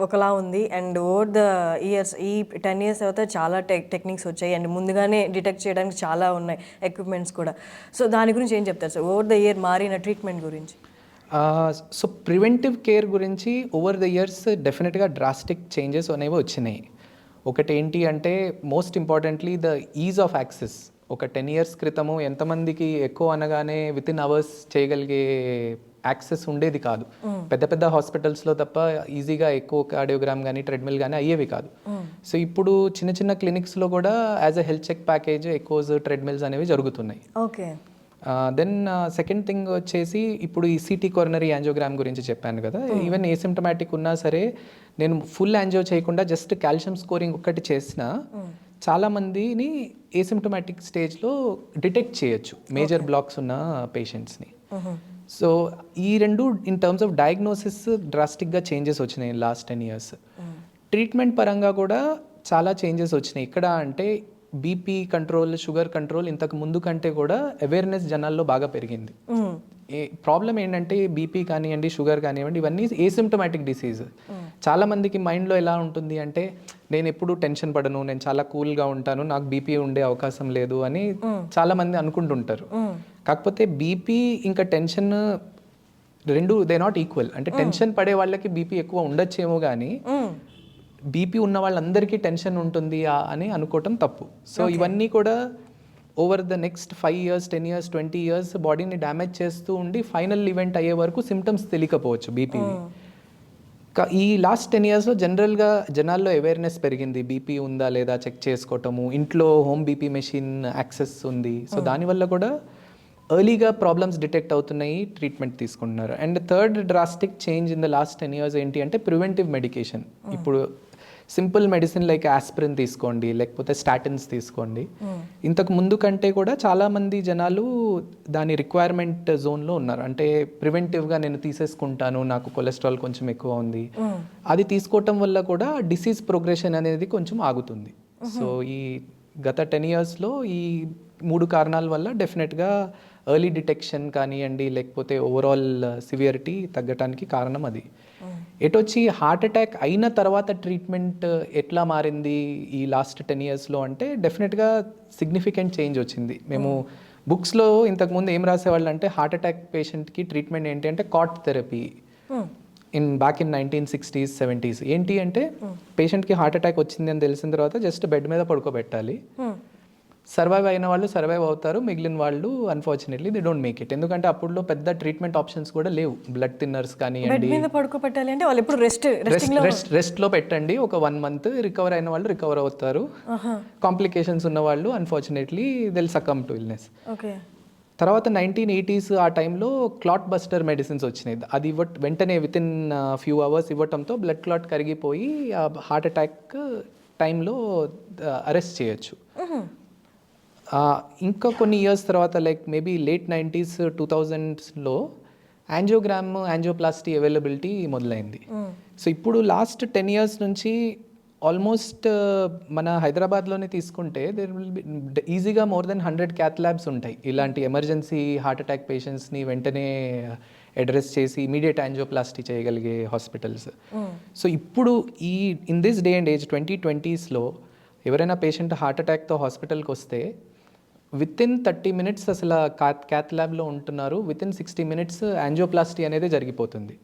ఒకలా ఉంది అండ్ ఓవర్ ద ఇయర్స్ ఈ 10 years తర్వాత చాలా టెక్నిక్స్ వచ్చాయి అండ్ ముందుగానే డిటెక్ట్ చేయడానికి చాలా ఉన్నాయి ఎక్విప్మెంట్స్ కూడా. సో దాని గురించి ఏం చెప్తారు సార్, ఓవర్ ద ఇయర్ మారిన ట్రీట్మెంట్ గురించి? సో ప్రివెంటివ్ కేర్ గురించి ఓవర్ ద ఇయర్స్ డెఫినెట్గా డ్రాస్టిక్ చేంజెస్ అనేవి వచ్చినాయి. ఒకటి ఏంటి అంటే most importantly the is of access. ఒక 10 ఇయర్స్ క్రితము ఎంతమందికి ఎక్కువ అనగానే విత్ ఇన్ అవర్స్ చేయగలిగే యాక్సెస్ ఉండేది కాదు. పెద్ద పెద్ద హాస్పిటల్స్లో తప్ప ఈజీగా ఎక్కువ కార్డియోగ్రామ్ కానీ ట్రెడ్మిల్ కానీ అయ్యేవి కాదు. సో ఇప్పుడు చిన్న చిన్న క్లినిక్స్లో కూడా as a health check package echoes treadmills అనేవి జరుగుతున్నాయి. ఓకే. దెన్ సెకండ్ థింగ్ వచ్చేసి ఇప్పుడు ఈ సిటీ కొరనరీ యాంజియోగ్రామ్ గురించి చెప్పాను కదా, ఈవెన్ ఏసిమ్టమాటిక్ ఉన్నా సరే నేను ఫుల్ యాంజియో చేయకుండా జస్ట్ కాల్షియం స్కోరింగ్ ఒక్కటి చేసినా చాలామందిని ఏసిమ్టమాటిక్ స్టేజ్లో డిటెక్ట్ చేయొచ్చు మేజర్ బ్లాక్స్ ఉన్న పేషెంట్స్ని. సో ఈ రెండు ఇన్ టర్మ్స్ ఆఫ్ డయాగ్నోసిస్ డ్రాస్టిక్గా చేంజెస్ వచ్చినాయి లాస్ట్ 10 years. ట్రీట్మెంట్ పరంగా కూడా చాలా చేంజెస్ వచ్చినాయి. ఇక్కడ అంటే బీపీ కంట్రోల్, షుగర్ కంట్రోల్ ఇంతకు ముందు కంటే కూడా అవేర్నెస్ జనాల్లో బాగా పెరిగింది. ప్రాబ్లం ఏంటంటే బీపీ కానివ్వండి, షుగర్ కానివ్వండి, ఇవన్నీ ఏసిమ్టమాటిక్ డిసీజ్. చాలా మందికి మైండ్లో ఎలా ఉంటుంది అంటే నేను ఎప్పుడు టెన్షన్ పడను, నేను చాలా కూల్గా ఉంటాను, నాకు బీపీ ఉండే అవకాశం లేదు అని చాలా మంది అనుకుంటుంటారు. కాకపోతే బీపీ ఇంకా టెన్షన్ రెండు దే నాట్ ఈక్వల్. అంటే టెన్షన్ పడే వాళ్ళకి బీపీ ఎక్కువ ఉండొచ్చేమో కానీ బీపీ ఉన్న వాళ్ళందరికీ టెన్షన్ ఉంటుంది అని అనుకోవటం తప్పు. సో ఇవన్నీ కూడా over the next 5 years, 10 years, 20 years బాడీని డ్యామేజ్ చేస్తూ ఉండి ఫైనల్ ఈవెంట్ అయ్యే వరకు సిమ్టమ్స్ తెలియకపోవచ్చు బీపీవి. ఈ లాస్ట్ 10 yearsలో జనరల్గా జనాల్లో అవేర్నెస్ పెరిగింది, బీపీ ఉందా లేదా చెక్ చేసుకోవటము, ఇంట్లో హోమ్ బీపీ మెషిన్ యాక్సెస్ ఉంది. సో దానివల్ల కూడా ఎర్లీగా ప్రాబ్లమ్స్ డిటెక్ట్ అవుతున్నాయి, ట్రీట్మెంట్ తీసుకుంటున్నారు. And third drastic change in the last 10 years ఏంటి అంటే ప్రివెంటివ్ మెడికేషన్. ఇప్పుడు సింపుల్ మెడిసిన్ లైక్ ఆస్పిరిన్ తీసుకోండి, లేకపోతే స్టాటిన్స్ తీసుకోండి. ఇంతకు ముందు కంటే కూడా చాలామంది జనాలు దాని రిక్వైర్మెంట్ జోన్లో ఉన్నారు. అంటే ప్రివెంటివ్గా నేను తీసేసుకుంటాను, నాకు కొలెస్ట్రాల్ కొంచెం ఎక్కువ ఉంది, అది తీసుకోవటం వల్ల కూడా డిసీజ్ ప్రోగ్రెషన్ అనేది కొంచెం ఆగుతుంది. సో ఈ గత 10 yearsలో ఈ 3 కారణాల వల్ల డెఫినెట్గా ఎర్లీ డిటెక్షన్ కానివ్వండి, లేకపోతే ఓవరాల్ సివియరిటీ తగ్గటానికి కారణం అది. ఎటొచ్చి హార్ట్ అటాక్ అయిన తర్వాత ట్రీట్మెంట్ ఎట్లా మారింది ఈ లాస్ట్ 10 yearsలో అంటే డెఫినెట్గా సిగ్నిఫికెంట్ చేంజ్ వచ్చింది. మేము బుక్స్లో ఇంతకుముందు ఏం రాసేవాళ్ళు అంటే హార్ట్ అటాక్ పేషెంట్కి ట్రీట్మెంట్ ఏంటి అంటే cot therapy back in 1960s, 70s. ఏంటి అంటే పేషెంట్కి హార్ట్ అటాక్ వచ్చింది అని తెలిసిన తర్వాత జస్ట్ బెడ్ మీద పడుకోబెట్టాలి. సర్వైవ్ అయిన వాళ్ళు సర్వైవ్ అవుతారు, మిగిలిన వాళ్ళు unfortunately they don't make it. ఎందుకంటే అప్పుడులో పెద్ద ట్రీట్మెంట్ ఆప్షన్స్ కూడా లేవు. బ్లడ్ థిన్నర్స్ కానివ్వండి, పడుకోబెట్టాలి అంటే వాళ్ళు ఎప్పుడు రెస్ట్లో పెట్టండి, ఒక 1 month రికవర్ అయిన వాళ్ళు రికవర్ అవుతారు, కాంప్లికేషన్స్ ఉన్న వాళ్ళు unfortunately they will succumb to illness. తర్వాత 1980s ఆ టైంలో క్లాట్ బస్టర్ మెడిసిన్స్ వచ్చినాయి. అది వెంటనే విత్ ఇన్ ఫ్యూ అవర్స్ ఇవ్వటంతో బ్లడ్ క్లాట్ కరిగిపోయి హార్ట్ అటాక్ టైంలో అరెస్ట్ చేయొచ్చు. ఇంకా కొన్ని ఇయర్స్ తర్వాత లైక్ మేబీ లేట్ 90s, 2000sలో యాంజియోప్లాస్టీ అవైలబిలిటీ మొదలైంది. సో ఇప్పుడు లాస్ట్ 10 years నుంచి ఆల్మోస్ట్ మన హైదరాబాద్లోనే తీసుకుంటే దేర్ విల్ బి ఈజీగా మోర్ దెన్ 100 cath labs ఉంటాయి. ఇలాంటి ఎమర్జెన్సీ హార్ట్ అటాక్ పేషెంట్స్ని వెంటనే అడ్రస్ చేసి ఇమీడియట్ యాంజియోప్లాస్టీ చేయగలిగే హాస్పిటల్స్. సో ఇప్పుడు in this day and age 2020sలో ఎవరైనా పేషెంట్ హార్ట్ అటాక్తో హాస్పిటల్కి వస్తే విత్ ఇన్ 30 minutes అసలు క్యాత్ ల్యాబ్లో ఉంటున్నారు, విత్ ఇన్ 60 minutes యాంజియోప్లాస్టీ అనేది జరిగిపోతుంది.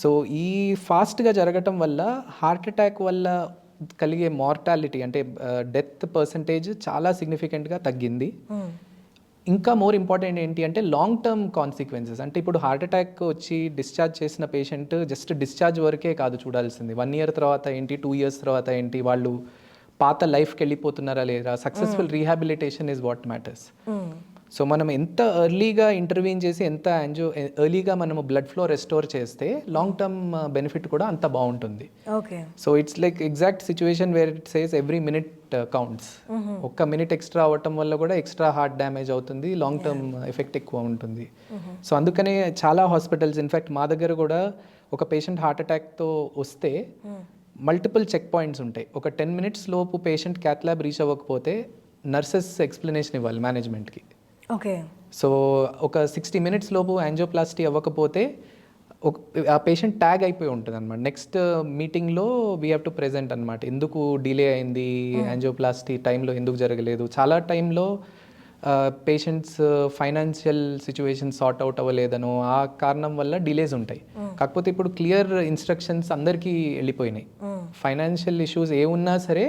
సో ఈ ఫాస్ట్గా జరగటం వల్ల హార్ట్ అటాక్ వల్ల కలిగే మార్టాలిటీ అంటే డెత్ పర్సంటేజ్ చాలా సిగ్నిఫికెంట్గా తగ్గింది. ఇంకా మోర్ ఇంపార్టెంట్ ఏంటి అంటే లాంగ్ టర్మ్ కాన్సిక్వెన్సెస్. అంటే ఇప్పుడు హార్ట్ అటాక్ వచ్చి డిశ్చార్జ్ చేసిన పేషెంట్ జస్ట్ డిశ్చార్జ్ వరకే కాదు చూడాల్సింది, 1 year తర్వాత ఏంటి, 2 years తర్వాత ఏంటి, వాళ్ళు పాత లైఫ్కి వెళ్ళిపోతున్నారా లేదా, successful rehabilitation is what matters. So మనం ఎంత ఎర్లీగా ఇంటర్వ్యూన్ చేసి ఎంత ఎర్లీగా మనము బ్లడ్ ఫ్లో రెస్టోర్ చేస్తే లాంగ్ టర్మ్ బెనిఫిట్ కూడా అంత బాగుంటుంది. So it's like exact situation where it says every minute counts. ఒక్క మినిట్ ఎక్స్ట్రా అవ్వటం వల్ల కూడా ఎక్స్ట్రా హార్ట్ డ్యామేజ్ అవుతుంది, లాంగ్ టర్మ్ ఎఫెక్ట్ ఎక్కువ ఉంటుంది. సో అందుకనే చాలా హాస్పిటల్స్, ఇన్ఫ్యాక్ట్ మా దగ్గర కూడా ఒక పేషెంట్ హార్ట్ అటాక్తో వస్తే మల్టిపుల్ చెక్ పాయింట్స్ ఉంటాయి. ఒక 10 minutes లోపు పేషెంట్ క్యాత్ ల్యాబ్ రీచ్ అవ్వకపోతే నర్సెస్ ఎక్స్ప్లెనేషన్ ఇవ్వాలి మేనేజ్మెంట్కి. సో ఒక 60 minutes లోపు యాంజియోప్లాస్టీ అవ్వకపోతే ఆ పేషెంట్ ట్యాగ్ అయిపోయి ఉంటుంది అనమాట. నెక్స్ట్ మీటింగ్లో వీ హ్యావ్ టు ప్రెజెంట్ అనమాట, ఎందుకు డిలే అయింది, యాంజియోప్లాస్టీ టైంలో ఎందుకు జరగలేదు. చాలా టైంలో patients financial situation sort out అవ్వలేదనో ఆ కారణం వల్ల డిలేస్ ఉంటాయి. కాకపోతే ఇప్పుడు క్లియర్ ఇన్స్ట్రక్షన్స్ అందరికీ వెళ్ళిపోయినాయి. ఫైనాన్షియల్ ఇష్యూస్ ఏ ఉన్నా సరే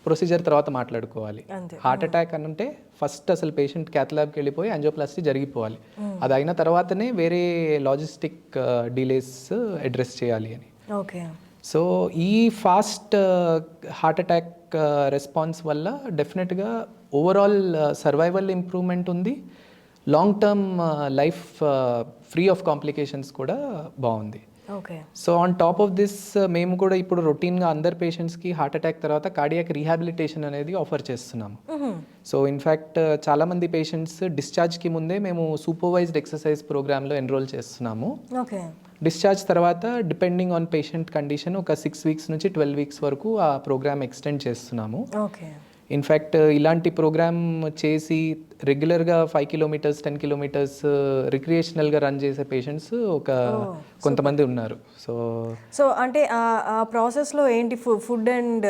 ప్రొసీజర్ తర్వాత మాట్లాడుకోవాలి. అంతే. హార్ట్ అటాక్ అని అంటే ఫస్ట్ అసలు పేషెంట్ క్యాత్ ల్యాబ్కి వెళ్ళిపోయి యాంజియోప్లాస్టీ జరిగిపోవాలి. అది అయిన తర్వాతనే వేరే లాజిస్టిక్ డిలేస్ అడ్రస్ చేయాలి అని. ఓకే. సో ఈ ఫాస్ట్ హార్ట్ అటాక్ రెస్పాన్స్ వల్ల డెఫినెట్గా ఓవరాల్ సర్వైవల్ ఇంప్రూవ్మెంట్ ఉంది, long term life free of complications కూడా బాగుంది. Okay. So on top of this మేము కూడా ఇప్పుడు రొటీన్గా అందరు పేషెంట్స్కి హార్ట్ అటాక్ తర్వాత కార్డియాక్ రీహాబిలిటేషన్ అనేది ఆఫర్ చేస్తున్నాము. సో ఇన్ఫ్యాక్ట్ చాలామంది పేషెంట్స్ డిశ్చార్జ్కి ముందే మేము సూపర్వైజ్డ్ ఎక్సర్సైజ్ ప్రోగ్రాంలో ఎన్రోల్ చేస్తున్నాము. ఓకే. డిశ్చార్జ్ తర్వాత డిపెండింగ్ ఆన్ పేషెంట్ కండిషన్ ఒక 6 వీక్స్ నుంచి 12 వీక్స్ వరకు ఆ ప్రోగ్రామ్ ఎక్స్టెండ్ చేస్తున్నాము. ఓకే. ఇన్ఫ్యాక్ట్ ఇలాంటి ప్రోగ్రామ్ చేసి రెగ్యులర్గా 5 కిలోమీటర్స్ 10 కిలోమీటర్స్ రిక్రియేషనల్గా రన్ చేసే పేషెంట్స్ కొంతమంది ఉన్నారు. సో అంటే ఆ ప్రాసెస్లో ఏంటి ఫుడ్ అండ్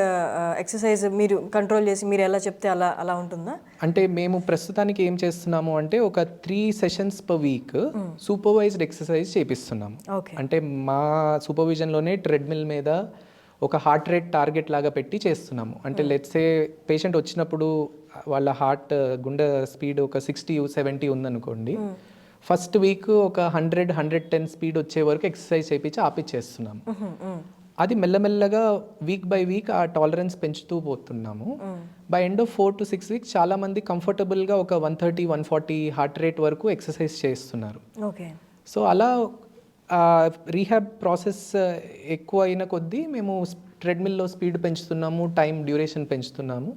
ఎక్సర్సైజ్ మీరు కంట్రోల్ చేసి మీరు ఎలా చెప్తే అలా అలా ఉంటుందా? అంటే మేము ప్రస్తుతానికి ఏం చేస్తున్నాము అంటే ఒక 3 sessions per week supervised exercise చేపిస్తున్నాము. అంటే మా సూపర్విజన్లోనే ట్రెడ్మిల్ మీద ఒక హార్ట్ రేట్ టార్గెట్ లాగా పెట్టి చేస్తున్నాము. అంటే లెట్సే పేషెంట్ వచ్చినప్పుడు వాళ్ళ గుండె స్పీడ్ ఒక 60-70 ఉందనుకోండి, ఫస్ట్ వీక్ ఒక 100-110 స్పీడ్ వచ్చే వరకు ఎక్సర్సైజ్ చేయించి ఆపిచ్చేస్తున్నాము. అది మెల్లమెల్లగా వీక్ బై వీక్ ఆ టాలరెన్స్ పెంచుతూ పోతున్నాము. By end of 4 to 6 weeks చాలా మంది కంఫర్టబుల్గా ఒక 130-140 హార్ట్ రేట్ వరకు ఎక్సర్సైజ్ చేస్తున్నారు. ఓకే. సో అలా రీహాబ్ ప్రాసెస్ ఎక్కువ అయిన కొద్దీ మేము ట్రెడ్మిల్లో స్పీడ్ పెంచుతున్నాము, టైం డ్యూరేషన్ పెంచుతున్నాము.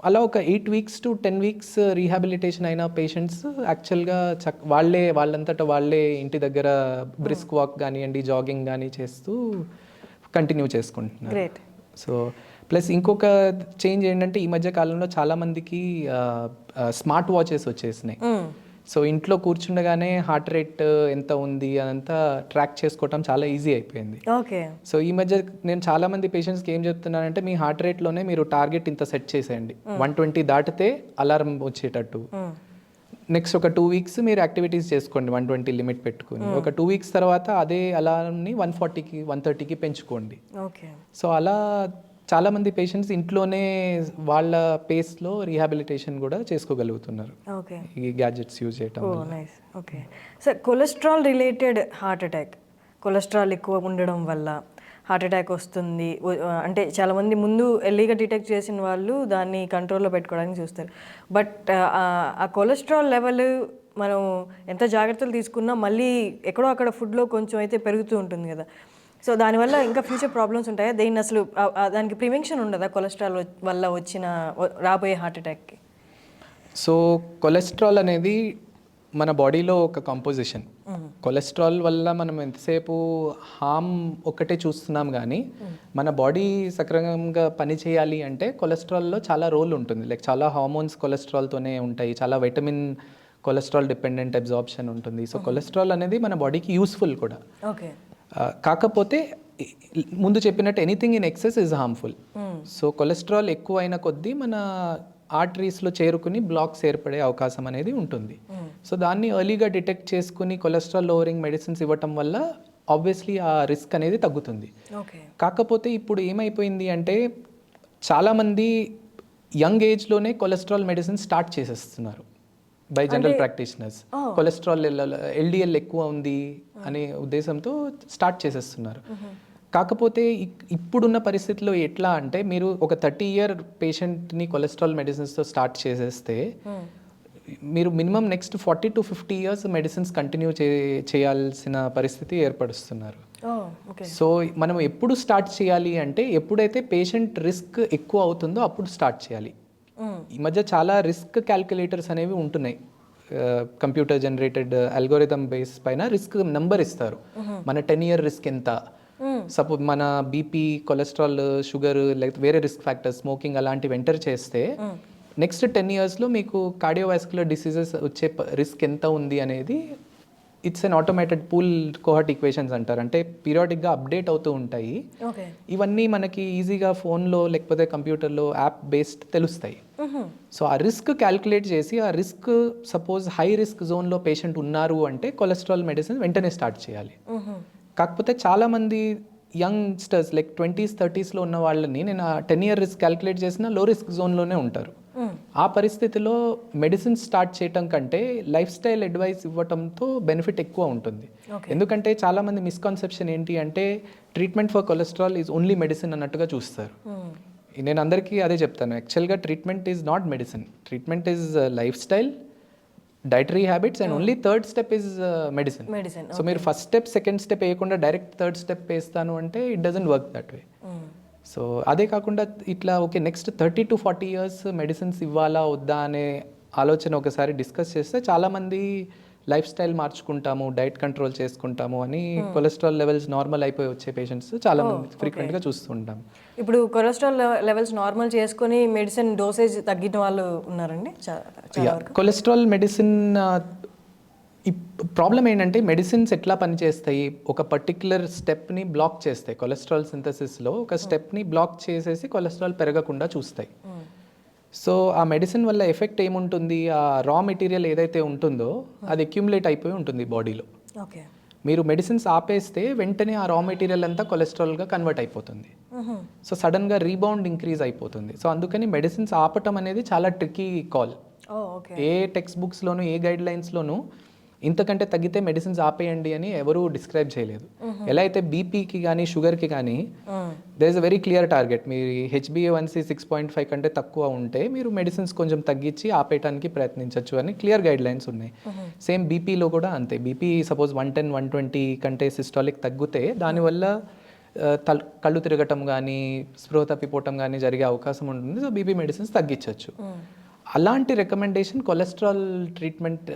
అలా ఒక 8 weeks to 10 weeks రీహాబిలిటేషన్ అయిన పేషెంట్స్ యాక్చువల్గా వాళ్ళంతటా వాళ్ళే ఇంటి దగ్గర బ్రిస్క్ వాక్ కానివ్వండి, జాగింగ్ కానీ చేస్తూ కంటిన్యూ చేసుకుంటున్నారు. సో ప్లస్ ఇంకొక చేంజ్ ఏంటంటే ఈ మధ్య కాలంలో చాలామందికి స్మార్ట్ వాచెస్ వచ్చేసినాయి. సో ఇంట్లో కూర్చుండగానే హార్ట్ రేట్ ఎంత ఉంది అదంతా ట్రాక్ చేసుకోవటం చాలా ఈజీ అయిపోయింది. ఓకే. సో ఈ మధ్య నేను చాలా మంది పేషెంట్స్కి ఏం చెప్తున్నానంటే మీ హార్ట్ రేట్లోనే మీరు టార్గెట్ ఇంత సెట్ చేసేయండి, 120 దాటితే అలారం వచ్చేటట్టు. నెక్స్ట్ ఒక 2 weeks మీరు యాక్టివిటీస్ చేసుకోండి 120 లిమిట్ పెట్టుకుని. ఒక 2 weeks తర్వాత అదే అలారంని 140కి 130కి పెంచుకోండి. ఓకే. సో అలా చాలామంది పేషెంట్స్ ఇంట్లోనే వాళ్ళ పేస్లో రీహాబిలిటేషన్ కూడా చేసుకోగలుగుతున్నారు ఈ గ్యాడ్జెట్స్ యూజ్ చేయటం. Nice. Okay sir, cholesterol related heart attack, cholesterol ఎక్కువ ఉండడం వల్ల హార్ట్ అటాక్ వస్తుంది అంటే చాలామంది ముందు ఎర్లీగా డిటెక్ట్ చేసిన వాళ్ళు దాన్ని కంట్రోల్లో పెట్టుకోవడానికి చూస్తారు. బట్ ఆ కొలెస్ట్రాల్ లెవెల్ మనం ఎంత జాగ్రత్తలు తీసుకున్నా మళ్ళీ ఎక్కడో అక్కడ ఫుడ్లో కొంచెం అయితే పెరుగుతూ ఉంటుంది కదా. సో దానివల్ల ఇంకా ఫ్యూచర్ ప్రాబ్లమ్స్ ఉంటాయా? దీన్ని అసలు దానికి ప్రివెన్షన్ ఉండదా కొలెస్ట్రాల్ వల్ల వచ్చిన రాబోయే హార్ట్ అటాక్కి? సో కొలెస్ట్రాల్ అనేది మన బాడీలో ఒక కంపోజిషన్. కొలెస్ట్రాల్ వల్ల మనం ఎంతసేపు హార్మ్ ఒక్కటే చూస్తున్నాం కానీ మన బాడీ సక్రమంగా పని చేయాలి అంటే కొలెస్ట్రాల్లో చాలా రోల్ ఉంటుంది. లైక్ చాలా హార్మోన్స్ కొలెస్ట్రాల్తోనే ఉంటాయి, చాలా విటమిన్ కొలెస్ట్రాల్ డిపెండెంట్ అబ్జార్ప్షన్ ఉంటుంది. సో కొలెస్ట్రాల్ అనేది మన బాడీకి యూస్ఫుల్ కూడా. ఓకే. కాకపోతే ముందు చెప్పినట్టు anything in excess is harmful. So cholesterol ఎక్కువ అయిన కొద్దీ మన ఆర్టరీస్లో చేరుకుని బ్లాక్స్ ఏర్పడే అవకాశం అనేది ఉంటుంది. సో దాన్ని ఎర్లీగా డిటెక్ట్ చేసుకుని కొలెస్ట్రాల్ లోవరింగ్ మెడిసిన్స్ ఇవ్వటం వల్ల ఆబ్వియస్లీ ఆ రిస్క్ అనేది తగ్గుతుంది. కాకపోతే ఇప్పుడు ఏమైపోయింది అంటే చాలామంది యంగ్ ఏజ్లోనే కొలెస్ట్రాల్ మెడిసిన్ స్టార్ట్ చేసేస్తున్నారు by general practitioners. Cholesterol LDL ఎక్కువ ఉంది అనే ఉద్దేశంతో స్టార్ట్ చేసేస్తున్నారు. కాకపోతే ఇప్పుడున్న పరిస్థితిలో ఎట్లా అంటే మీరు ఒక 30-year పేషెంట్ని కొలెస్ట్రాల్ మెడిసిన్స్తో స్టార్ట్ చేసేస్తే మీరు minimum next 40 to 50 years medicines continue చేయాల్సిన పరిస్థితి ఏర్పరుస్తున్నారు. సో మనం ఎప్పుడు స్టార్ట్ చేయాలి అంటే ఎప్పుడైతే పేషెంట్ రిస్క్ ఎక్కువ అవుతుందో అప్పుడు స్టార్ట్ చేయాలి. ఈ మధ్య చాలా రిస్క్ క్యాల్కులేటర్స్ అనేవి ఉంటున్నాయి, కంప్యూటర్ జనరేటెడ్ అల్గోరిథం బేస్ పైన రిస్క్ నెంబర్ ఇస్తారు. మన 10-year రిస్క్ ఎంత, సపోజ్ మన బీపీ, కొలెస్ట్రాల్, షుగర్ లేకపోతే వేరే రిస్క్ ఫ్యాక్టర్స్, స్మోకింగ్ అలాంటివి ఎంటర్ చేస్తే నెక్స్ట్ 10 yearsలో మీకు కార్డియోవాస్కులర్ డిసీజెస్ వచ్చే రిస్క్ ఎంత ఉంది అనేది it's an automated pool cohort equations అంటారు. అంటే పీరియాడిక్గా అప్డేట్ అవుతూ ఉంటాయి. ఇవన్నీ మనకి ఈజీగా ఫోన్లో లేకపోతే కంప్యూటర్లో యాప్ బేస్డ్ తెలుస్తాయి. సో ఆ రిస్క్ క్యాల్కులేట్ చేసి ఆ రిస్క్ సపోజ్ హై రిస్క్ జోన్లో పేషెంట్ ఉన్నారు అంటే కొలెస్ట్రాల్ మెడిసిన్ వెంటనే స్టార్ట్ చేయాలి. కాకపోతే చాలామంది యంగ్స్టర్స్ లైక్ 20s 30sలో ఉన్న వాళ్ళని నేను 10 year రిస్క్ క్యాలిక్యులేట్ చేసిన లో రిస్క్ జోన్లోనే ఉంటారు. ఆ పరిస్థితిలో మెడిసిన్ స్టార్ట్ చేయటం కంటే లైఫ్ స్టైల్ అడ్వైస్ ఇవ్వటంతో బెనిఫిట్ ఎక్కువ ఉంటుంది. ఎందుకంటే చాలామంది మిస్కాన్సెప్షన్ ఏంటి అంటే treatment for cholesterol is only medicine అన్నట్టుగా చూస్తారు. నేను అందరికీ అదే చెప్తాను, యాక్చువల్గా treatment is not medicine, treatment is life style, dietary habits and only third step is medicine. So మీరు ఫస్ట్ స్టెప్ సెకండ్ స్టెప్ వేయకుండా డైరెక్ట్ థర్డ్ స్టెప్ వేస్తాను అంటే it doesn't work that way. So అదే కాకుండా ఇట్లా okay next 30 to 40 years medicines ఇవ్వాలా వద్దా అనే ఆలోచన ఒకసారి డిస్కస్ చేస్తే చాలామంది లైఫ్ స్టైల్ మార్చుకుంటాము, డైట్ కంట్రోల్ చేసుకుంటాము అని కొలెస్ట్రాల్ లెవెల్స్ నార్మల్ అయిపోయి వచ్చే పేషెంట్స్ చాలా మంది ఫ్రీక్వెంట్గా చూస్తుంటాం. ఇప్పుడు కొలెస్ట్రాల్ లెవెల్స్ నార్మల్ చేసుకొని మెడిసిన్ డోసేజ్ తగ్గిన వాళ్ళు ఉన్నారండి చాలా వరకు. కొలెస్ట్రాల్ మెడిసిన్ ప్రాబ్లం ఏంటంటే మెడిసిన్స్ ఎట్లా పనిచేస్తాయి, ఒక పర్టిక్యులర్ స్టెప్ని బ్లాక్ చేస్తాయి. కొలెస్ట్రాల్ సింథసిస్లో ఒక స్టెప్ని బ్లాక్ చేసేసి కొలెస్ట్రాల్ పెరగకుండా చూస్తాయి. సో ఆ మెడిసిన్ వల్ల ఎఫెక్ట్ ఏముంటుంది, ఆ రా మెటీరియల్ ఏదైతే ఉంటుందో అది అక్యుములేట్ అయిపోయి ఉంటుంది బాడీలో. ఓకే, మీరు మెడిసిన్స్ ఆపేస్తే వెంటనే ఆ రా మెటీరియల్ అంతా కొలెస్ట్రాల్గా కన్వర్ట్ అయిపోతుంది. సో సడన్గా రీబౌండ్ ఇంక్రీజ్ అయిపోతుంది. సో అందుకని మెడిసిన్స్ ఆపటం అనేది చాలా ట్రికీ కాల్. ఏ టెక్స్ట్ బుక్స్లోను ఏ గైడ్ లైన్స్లోనూ ఇంతకంటే తగ్గితే మెడిసిన్స్ ఆపేయండి అని ఎవరూ డిస్క్రైబ్ చేయలేదు. ఎలా అయితే బీపీకి కానీ షుగర్కి కానీ there is a very clear target, మీ HbA1c 6.5 కంటే తక్కువ ఉంటే మీరు మెడిసిన్స్ కొంచెం తగ్గించి ఆపేయడానికి ప్రయత్నించవచ్చు అని క్లియర్ గైడ్ లైన్స్ ఉన్నాయి. సేమ్ బీపీలో కూడా అంతే, బీపీ సపోజ్ 110 120 కంటే సిస్టాలిక్ తగ్గితే దానివల్ల కళ్ళు తిరగటం కానీ స్పృహ తప్పిపోవటం కానీ జరిగే అవకాశం ఉంటుంది. సో బీపీ మెడిసిన్స్ తగ్గించవచ్చు. అలాంటి రికమెండేషన్ కొలెస్ట్రాల్ ట్రీట్మెంట్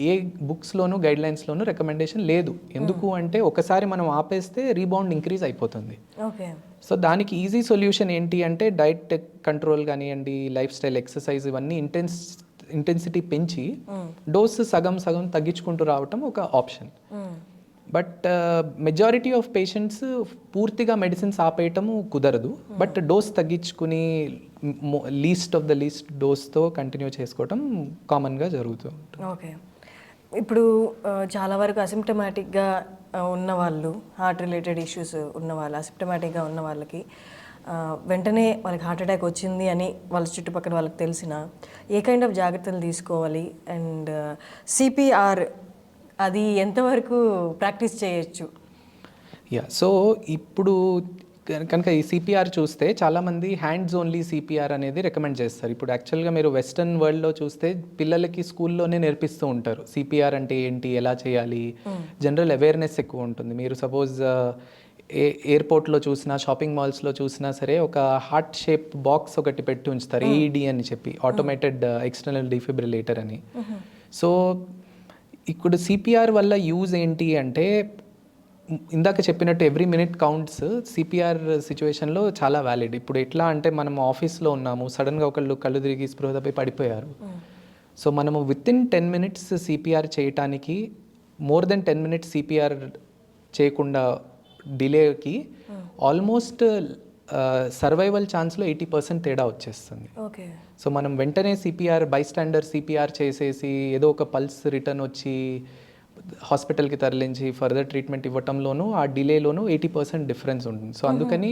ఏ బుక్స్లోనూ గైడ్ లైన్స్లోనూ రికమెండేషన్ లేదు. ఎందుకు అంటే ఒకసారి మనం ఆపేస్తే రీబౌండ్ ఇంక్రీజ్ అయిపోతుంది. సో దానికి ఈజీ సొల్యూషన్ ఏంటి అంటే డైట్ కంట్రోల్ కానివ్వండి, లైఫ్ స్టైల్, ఎక్సర్సైజ్, ఇవన్నీ ఇంటెన్సిటీ పెంచి డోస్ సగం సగం తగ్గించుకుంటూ రావటం ఒక option. But majority of patients పూర్తిగా మెడిసిన్స్ ఆపేయటము కుదరదు, బట్ డోస్ తగ్గించుకుని లీస్ట్ ఆఫ్ ద లీస్ట్ డోస్తో కంటిన్యూ చేసుకోవటం కామన్గా జరుగుతుంది. ఓకే, ఇప్పుడు చాలా వరకు అసిమ్టమాటిక్గా ఉన్నవాళ్ళు, హార్ట్ రిలేటెడ్ ఇష్యూస్ ఉన్నవాళ్ళు, అసిమ్టమాటిక్గా ఉన్న వాళ్ళకి వెంటనే వాళ్ళకి హార్ట్ అటాక్ వచ్చింది అని వాళ్ళ చుట్టుపక్కల వాళ్ళకి తెలిసిన ఏ కైండ్ ఆఫ్ జాగ్రత్తలు తీసుకోవాలి, అండ్ CPR అది ఎంతవరకు ప్రాక్టీస్ చేయొచ్చు? సో ఇప్పుడు కనుక ఈ CPR చూస్తే చాలామంది హ్యాండ్స్ ఓన్లీ CPR అనేది రికమెండ్ చేస్తారు. ఇప్పుడు యాక్చువల్గా మీరు వెస్టర్న్ వరల్డ్లో చూస్తే పిల్లలకి స్కూల్లోనే నేర్పిస్తూ ఉంటారు CPR అంటే ఏంటి, ఎలా చేయాలి, జనరల్ అవేర్నెస్ ఎక్కువ ఉంటుంది. మీరు సపోజ్ ఎయిర్పోర్ట్లో చూసినా, షాపింగ్ మాల్స్లో చూసినా సరే ఒక హార్ట్ షేప్ బాక్స్ ఒకటి పెట్టి ఉంచుతారు, AED అని చెప్పి, ఆటోమేటెడ్ ఎక్స్టర్నల్ డిఫిబ్రిలేటర్ అని. సో ఇప్పుడు CPR వల్ల యూజ్ ఏంటి అంటే ఇందాక చెప్పినట్టు ఎవ్రీ మినిట్ కౌంట్స్ CPR సిచ్యువేషన్లో చాలా వ్యాలిడ్. ఇప్పుడు ఎట్లా అంటే మనం ఆఫీస్లో ఉన్నాము, సడన్గా ఒకళ్ళు కళ్ళు తిరిగి స్పృహ తప్పి పడిపోయారు. సో మనము వితిన్ 10 minutes CPR చేయటానికి మోర్ దెన్ 10 minutes CPR చేయకుండా డిలేకి ఆల్మోస్ట్ సర్వైవల్ ఛాన్స్లో 80% తేడా వచ్చేస్తుంది. సో మనం వెంటనే CPR బైస్టాండర్ CPR చేసేసి ఏదో ఒక పల్స్ రిటర్న్ వచ్చి హాస్పిటల్కి తరలించి ఫర్దర్ ట్రీట్మెంట్ ఇవ్వటంలోనూ ఆ డిలేలోనూ 80% డిఫరెన్స్ ఉంటుంది. సో అందుకని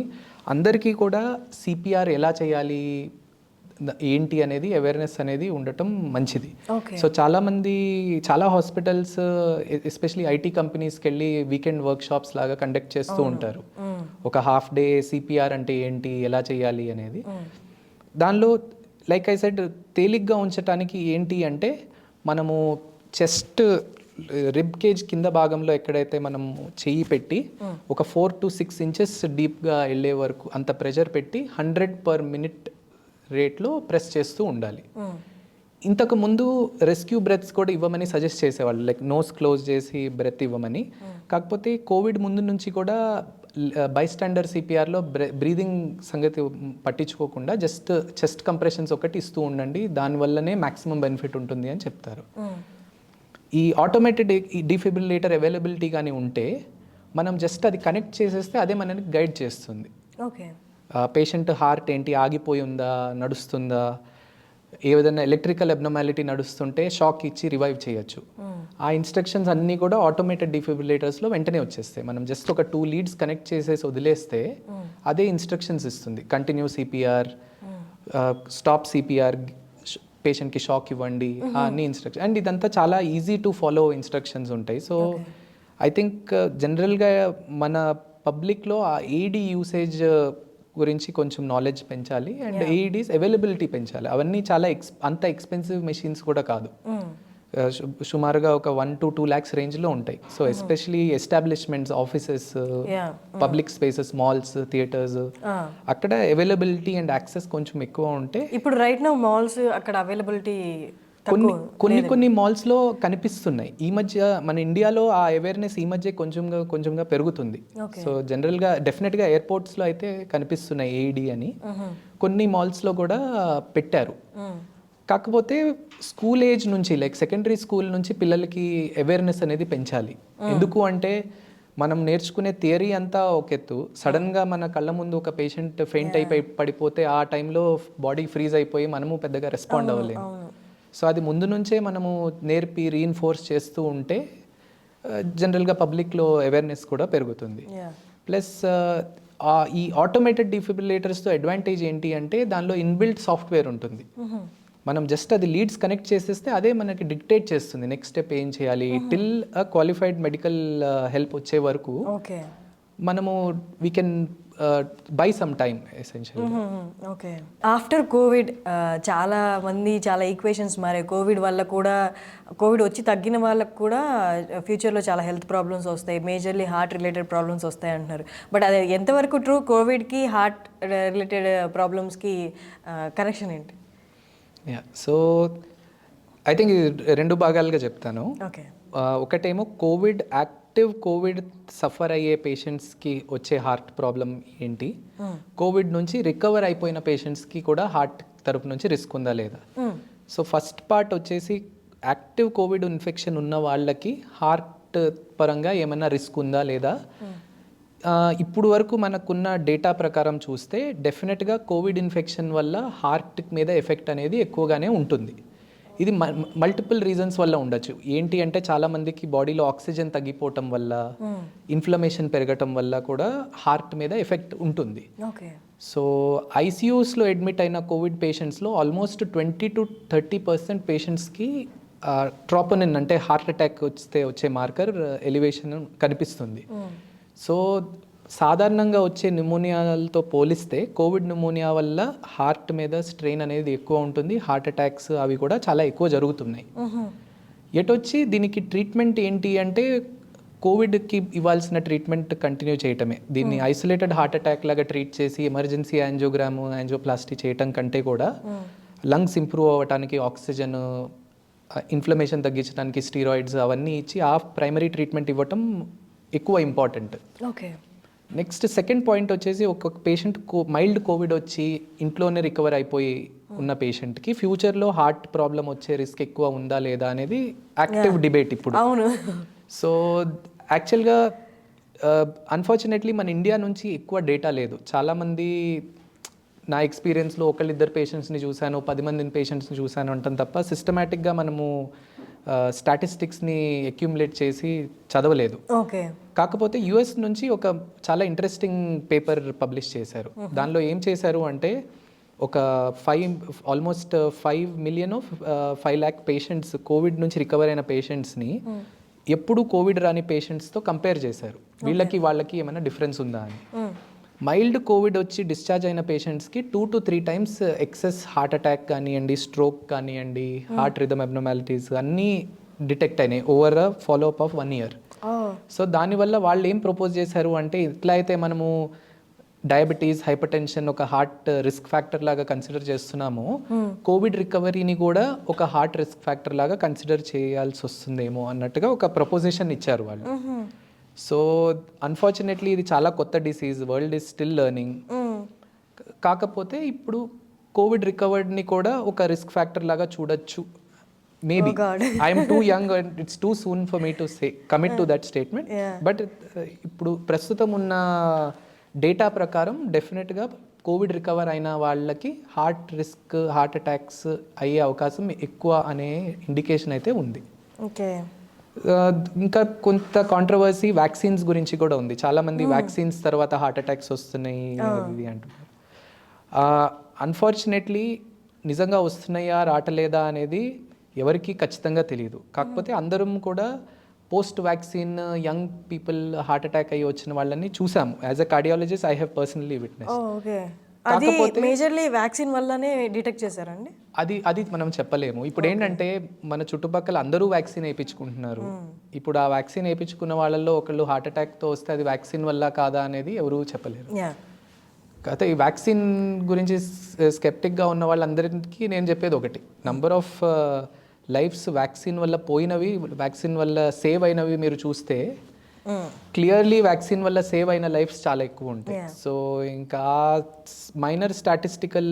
అందరికీ కూడా CPR ఎలా చేయాలి ఏంటి అనేది అవేర్నెస్ అనేది ఉండటం మంచిది. సో చాలా హాస్పిటల్స్ ఎస్పెషలీ IT కంపెనీస్కి వెళ్ళి వీకెండ్ వర్క్షాప్స్ లాగా కండక్ట్ చేస్తూ ఉంటారు. ఒక హాఫ్ డే CPR అంటే ఏంటి, ఎలా చేయాలి అనేది. దానిలో లైక్ ఐ సెడ్ తేలిగ్గా ఉంచడానికి ఏంటి అంటే మనము చెస్ట్ రిబ్ కేజ్ కింద భాగంలో ఎక్కడైతే మనం చెయ్యి పెట్టి ఒక 4 to 6 inches డీప్గా వెళ్ళే వరకు అంత ప్రెషర్ పెట్టి 100 per minute రేట్లో ప్రెస్ చేస్తూ ఉండాలి. ఇంతకు ముందు రెస్క్యూ బ్రెత్స్ కూడా ఇవ్వమని సజెస్ట్ చేసేవాళ్ళు, లైక్ నోస్ క్లోజ్ చేసి బ్రెత్ ఇవ్వమని. కాకపోతే కోవిడ్ ముందు నుంచి కూడా బైస్టాండర్ CPRలో బ్రీదింగ్ సంగతి పట్టించుకోకుండా జస్ట్ చెస్ట్ కంప్రెషన్స్ ఒకటి ఇస్తూ ఉండండి, దానివల్లనే మ్యాక్సిమం బెనిఫిట్ ఉంటుంది అని చెప్తారు. ఈ ఆటోమేటెడ్ డిఫిబ్రిలేటర్ అవైలబిలిటీ కానీ ఉంటే మనం జస్ట్ అది కనెక్ట్ చేసేస్తే అదే మనని గైడ్ చేస్తుంది. పేషెంట్ హార్ట్ ఏంటి, ఆగిపోయి ఉందా, నడుస్తుందా, ఏ విధంగా ఎలక్ట్రికల్ అబ్నార్మాలిటీ నడుస్తుంటే షాక్ ఇచ్చి రివైవ్ చేయొచ్చు. ఆ ఇన్స్ట్రక్షన్స్ అన్నీ కూడా ఆటోమేటెడ్ డిఫిబ్రిలేటర్స్లో వెంటనే వచ్చేస్తాయి. మనం జస్ట్ ఒక 2 లీడ్స్ కనెక్ట్ చేసేసి వదిలేస్తే అదే ఇన్స్ట్రక్షన్స్ ఇస్తుంది. కంటిన్యూ సిపిఆర్, స్టాప్ సిపిఆర్, పేషెంట్కి షాక్ ఇవ్వండి, అన్ని ఇన్స్ట్రక్షన్. అండ్ ఇదంతా చాలా ఈజీ టు ఫాలో ఇన్స్ట్రక్షన్స్ ఉంటాయి. సో ఐ థింక్ జనరల్గా మన పబ్లిక్లో ఆ ఏఈడి యూసేజ్ గురించి కొంచెం నాలెడ్జ్ పెంచాలి. అండ్ ఏఈడీస్ అవైలబిలిటీ పెంచాలి. అవన్నీ చాలా అంత ఎక్స్పెన్సివ్ మెషిన్స్ కూడా కాదు. సుమారుగా ఒక 1 to 2 lakhs రేంజ్లో ఉంటాయి. So especially establishments, offices, public spaces, malls, theatres, అక్కడ అవైలబిలిటీ అండ్ యాక్సెస్ కొంచెం ఎక్కువ ఉంటే. ఇప్పుడు రైట్ నౌ మాల్స్ అక్కడ అవైలబిలిటీ కొన్ని మాల్స్లో కనిపిస్తున్నాయి. ఈ మధ్య మన ఇండియాలో ఆ అవేర్నెస్ ఈ మధ్య కొంచెంగా పెరుగుతుంది. సో జనరల్గా డెఫినెట్గా ఎయిర్పోర్ట్స్లో అయితే కనిపిస్తున్నాయి ఏఈడి అని. కొన్ని మాల్స్లో కూడా పెట్టారు. కాకపోతే స్కూల్ ఏజ్ నుంచి, లైక్ సెకండరీ స్కూల్ నుంచి పిల్లలకి అవేర్నెస్ అనేది పెంచాలి. ఎందుకు అంటే మనం నేర్చుకునే థియరీ అంతా ఒక ఎత్తు, సడన్గా మన కళ్ళ ముందు ఒక పేషెంట్ ఫెయింట్ అయిపోయి పడిపోతే ఆ టైంలో బాడీ ఫ్రీజ్ అయిపోయి మనము పెద్దగా రెస్పాండ్ అవ్వలేము. సో అది ముందు నుంచే మనము నేర్పి రీఇన్ఫోర్స్ చేస్తూ ఉంటే జనరల్గా పబ్లిక్లో అవేర్నెస్ కూడా పెరుగుతుంది. ప్లస్ ఈ ఆటోమేటెడ్ డిఫిబ్రిలేటర్స్తో అడ్వాంటేజ్ ఏంటి అంటే దానిలో ఇన్బిల్ట్ సాఫ్ట్వేర్ ఉంటుంది. మనం జస్ట్ అది లీడ్స్ కనెక్ట్ చేసేస్తే అదే మనకి డిక్టేట్ చేస్తుంది నెక్స్ట్ స్టెప్ ఏం చేయాలి. టిల్ క్వాలిఫైడ్ మెడికల్ హెల్ప్ వచ్చే వరకు మనము we can buy some time essential. Okay. After Covid చాలా మంది చాలా ఈక్వేషన్స్ మారాయి. కోవిడ్ వల్ల కూడా, కోవిడ్ వచ్చి తగ్గిన వాళ్ళకు కూడా ఫ్యూచర్లో చాలా హెల్త్ ప్రాబ్లమ్స్ వస్తాయి, మేజర్లీ హార్ట్ రిలేటెడ్ ప్రాబ్లమ్స్ వస్తాయి అంటున్నారు. బట్ అది ఎంతవరకు ట్రూ? కోవిడ్కి హార్ట్ రిలేటెడ్ ప్రాబ్లమ్స్కి కనెక్షన్ ఏంటి? సో ఐ థింక్ ఇది 2 భాగాలుగా చెప్తాను. ఓకే. ఒకటేమో కోవిడ్ సఫర్ అయ్యే పేషెంట్స్కి వచ్చే హార్ట్ ప్రాబ్లం ఏంటి, కోవిడ్ నుంచి రికవర్ అయిపోయిన పేషెంట్స్కి కూడా హార్ట్ తరపు నుంచి రిస్క్ ఉందా లేదా. సో ఫస్ట్ పార్ట్ వచ్చేసి యాక్టివ్ కోవిడ్ ఇన్ఫెక్షన్ ఉన్న వాళ్ళకి హార్ట్ పరంగా ఏమైనా రిస్క్ ఉందా లేదా. ఇప్పుడు వరకు మనకున్న డేటా ప్రకారం చూస్తే డెఫినెట్గా కోవిడ్ ఇన్ఫెక్షన్ వల్ల హార్ట్ మీద ఎఫెక్ట్ అనేది ఎక్కువగానే ఉంటుంది. ఇది మల్టిపుల్ రీజన్స్ వల్ల ఉండొచ్చు. ఏంటి అంటే చాలామందికి బాడీలో ఆక్సిజన్ తగ్గిపోవటం వల్ల, ఇన్ఫ్లమేషన్ పెరగటం వల్ల కూడా హార్ట్ మీద ఎఫెక్ట్ ఉంటుంది. సో ఐసీయూస్లో అడ్మిట్ అయిన కోవిడ్ పేషెంట్స్లో ఆల్మోస్ట్ 20 to 30% పేషెంట్స్కి ట్రోపోనిన్ అంటే హార్ట్ అటాక్ వచ్చే మార్కర్ ఎలివేషన్ కనిపిస్తుంది. సో సాధారణంగా వచ్చే న్యూమోనియాలతో పోలిస్తే కోవిడ్ న్యూమోనియా వల్ల హార్ట్ మీద స్ట్రెయిన్ అనేది ఎక్కువ ఉంటుంది. హార్ట్ అటాక్స్ అవి కూడా చాలా ఎక్కువ జరుగుతున్నాయి. ఎటొచ్చి దీనికి ట్రీట్మెంట్ ఏంటి అంటే కోవిడ్కి ఇవ్వాల్సిన ట్రీట్మెంట్ కంటిన్యూ చేయటమే. దీన్ని ఐసోలేటెడ్ హార్ట్ అటాక్ లాగా ట్రీట్ చేసి ఎమర్జెన్సీ యాంజియోప్లాస్టీ చేయటం కంటే కూడా లంగ్స్ ఇంప్రూవ్ అవ్వడానికి ఆక్సిజన్, ఇన్ఫ్లమేషన్ తగ్గించడానికి స్టీరాయిడ్స్ అవన్నీ ఇచ్చి ఆ ప్రైమరీ ట్రీట్మెంట్ ఇవ్వటం ఎక్కువ important. Okay. Next second point వచ్చేసి ఒక పేషెంట్ మైల్డ్ కోవిడ్ వచ్చి ఇంట్లోనే రికవర్ అయిపోయి ఉన్న పేషెంట్కి ఫ్యూచర్లో హార్ట్ ప్రాబ్లం వచ్చే రిస్క్ ఎక్కువ ఉందా లేదా అనేది యాక్టివ్ డిబేట్ ఇప్పుడు. అవును. సో యాక్చువల్గా అన్ఫార్చునేట్లీ మన ఇండియా నుంచి ఎక్కువ డేటా లేదు. చాలామంది నా ఎక్స్పీరియన్స్లో 1-2 పేషెంట్స్ని చూశాను, 10 మంది పేషెంట్స్ని చూశాను అంటాం తప్ప సిస్టమేటిక్గా మనము స్టాటిస్టిక్స్ని అక్యూములేట్ చేసి చదవలేదు. ఓకే. కాకపోతే యుఎస్ నుంచి ఒక చాలా ఇంట్రెస్టింగ్ పేపర్ పబ్లిష్ చేశారు. దానిలో ఏం చేశారు అంటే ఒక almost 5 million of 5 lakh patients, Covid నుంచి రికవర్ అయిన పేషెంట్స్ని ఎప్పుడు కోవిడ్ రాని పేషెంట్స్తో కంపేర్ చేశారు. వాళ్ళకి ఏమైనా డిఫరెన్స్ ఉందా అని. మైల్డ్ కోవిడ్ వచ్చి డిశ్చార్జ్ అయిన పేషెంట్స్కి 2 to 3 times excess heart attack కానివ్వండి, స్ట్రోక్ కానివ్వండి, హార్ట్ రిథమ్ అబ్నార్మాలిటీస్ అన్నీ డిటెక్ట్ అయినాయి over a follow up of 1 year. So దానివల్ల వాళ్ళు ఏం ప్రపోజ్ చేశారు అంటే ఇట్లా అయితే మనము డయాబెటీస్, హైపర్టెన్షన్ ఒక హార్ట్ రిస్క్ ఫ్యాక్టర్ లాగా కన్సిడర్ చేస్తున్నాము, కోవిడ్ రికవరీని కూడా ఒక హార్ట్ రిస్క్ ఫ్యాక్టర్ లాగా కన్సిడర్ చేయాల్సి వస్తుందేమో అన్నట్టుగా ఒక ప్రపోజిషన్ ఇచ్చారు వాళ్ళు. సో అన్ఫార్చునేట్లీ ఇది చాలా కొత్త disease, world is still learning. కాకపోతే ఇప్పుడు కోవిడ్ రికవర్డ్ని కూడా ఒక రిస్క్ ఫ్యాక్టర్ లాగా చూడొచ్చు. Maybe I'm two young and it's two soon for me to say commit to that statement. But ఇప్పుడు ప్రస్తుతం ఉన్న డేటా ప్రకారం డెఫినెట్గా కోవిడ్ రికవర్ అయిన వాళ్ళకి హార్ట్ అటాక్స్ అయ్యే అవకాశం ఎక్కువ అనే ఇండికేషన్ అయితే ఉంది. ఓకే. ఇంకా కొంత కాంట్రవర్సీ వ్యాక్సిన్స్ గురించి కూడా ఉంది. చాలామంది వ్యాక్సిన్స్ తర్వాత హార్ట్ అటాక్స్ వస్తున్నాయి ఇది అంటున్నారు. అన్ఫార్చునేట్లీ నిజంగా వస్తున్నాయా రావట్లేదా అనేది ఎవరికి ఖచ్చితంగా తెలియదు. కాకపోతే అందరం కూడా post vaccine young people heart attack అయ్యి వచ్చిన వాళ్ళని చూసాము. As a cardiologist I have personally witness. Okay, అది మేజర్లీ వ్యాక్సిన్ వల్లనే డిటెక్ట్ చేశారండి? అది మనం చెప్పలేము. ఇప్పుడు ఏంటంటే మన చుట్టుపక్కల అందరూ వ్యాక్సిన్ వేయించుకుంటున్నారు. ఇప్పుడు ఆ వ్యాక్సిన్ వేయించుకున్న వాళ్ళల్లో ఒకళ్ళు హార్ట్ అటాక్తో వస్తే అది వ్యాక్సిన్ వల్ల కాదా అనేది ఎవరు చెప్పలేరు. కాకపోతే ఈ వ్యాక్సిన్ గురించి స్కెప్టిక్గా ఉన్న వాళ్ళందరికీ నేను చెప్పేది ఒకటి, నంబర్ ఆఫ్ లైఫ్స్ వ్యాక్సిన్ వల్ల పోయినవి, వ్యాక్సిన్ వల్ల సేవ్ అయినవి మీరు చూస్తే క్లియర్లీ వ్యాక్సిన్ వల్ల సేవ్ అయిన లైఫ్స్ చాలా ఎక్కువ ఉంటాయి. సో ఇంకా మైనర్ స్టాటిస్టికల్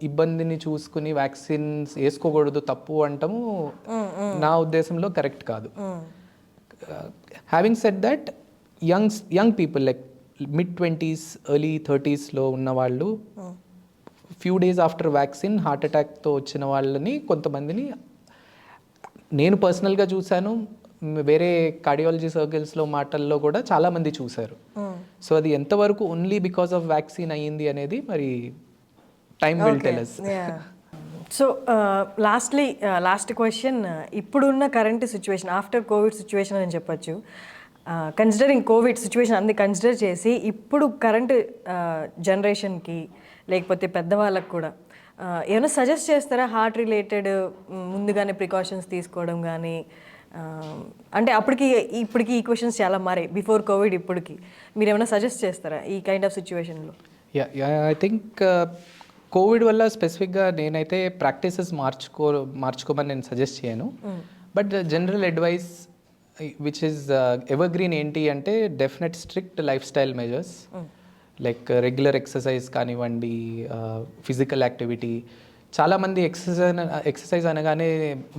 ఇబ్బందిని చూసుకుని వ్యాక్సిన్స్ వేసుకోకూడదు తప్పు అంటాము నా ఉద్దేశంలో కరెక్ట్ కాదు. Having said that young people like mid-20s early 30sలో ఉన్న వాళ్ళు few days after vaccine heart అటాక్తో వచ్చిన వాళ్ళని కొంతమందిని నేను పర్సనల్గా చూశాను, వేరే కార్డియాలజీ సర్కిల్స్లో మాటల్లో కూడా చాలామంది చూశారు. సో అది ఎంతవరకు ఓన్లీ బికాస్ ఆఫ్ వ్యాక్సిన్ అయ్యింది అనేది మరి time will tell us. So last question, ఇప్పుడున్న current situation after covid situation అని చెప్పొచ్చు, కన్సిడరింగ్ కోవిడ్ సిచ్యువేషన్ అన్ని కన్సిడర్ చేసి ఇప్పుడు కరెంట్ జనరేషన్కి లేకపోతే పెద్దవాళ్ళకి కూడా ఏమైనా సజెస్ట్ చేస్తారా? హార్ట్ రిలేటెడ్ ముందుగానే ప్రికాషన్స్ తీసుకోవడం కానీ, అంటే ఇప్పటికి ఈ క్వశ్చన్స్ చాలా మారాయి, బిఫోర్ కోవిడ్ ఇప్పటికి మీరు ఏమైనా సజెస్ట్ చేస్తారా ఈ కైండ్ ఆఫ్ సిచ్యువేషన్లో? ఐ థింక్ కోవిడ్ వల్ల స్పెసిఫిక్గా నేనైతే ప్రాక్టీసెస్ మార్చుకోమని నేను సజెస్ట్ చేయను. But general advice which is evergreen ఏంటి అంటే definite strict life style measures like regular exercise కానివ్వండి, ఫిజికల్ యాక్టివిటీ. చాలామంది ఎక్సర్సైజ్ అనగానే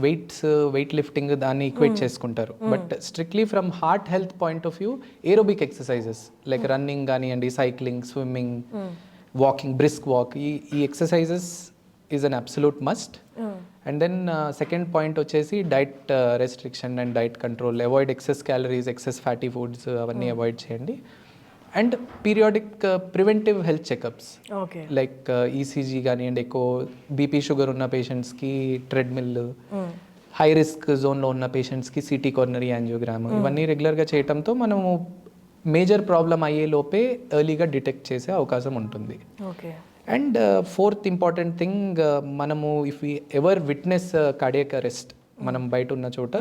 వెయిట్ లిఫ్టింగ్ దాన్ని ఈక్వేట్ చేసుకుంటారు. But strictly from heart health point of view aerobic exercises like running కానివ్వండి, cycling, swimming, walking, brisk walk, ఈ exercises is an absolute must. And then second point వచ్చేసి diet restriction and diet control, avoid excess calories, excess fatty foods అవన్నీ avoid చేయండి. And periodic preventive health checkups like ECG కానివ్వండి, ఎక్కువ BP sugar ఉన్న పేషెంట్స్కి treadmill, high risk జోన్లో ఉన్న పేషెంట్స్కి సిటీ కోర్నరీ యాంజియోగ్రామ్, ఇవన్నీ రెగ్యులర్గా చేయడంతో మనము మేజర్ ప్రాబ్లం అయ్యే లోపే ఎర్లీగా డిటెక్ట్ చేసే అవకాశం ఉంటుంది. అండ్ ఫోర్త్ ఇంపార్టెంట్ థింగ్, మనము if you ever witness cardiac arrest మనం బయట ఉన్న చోట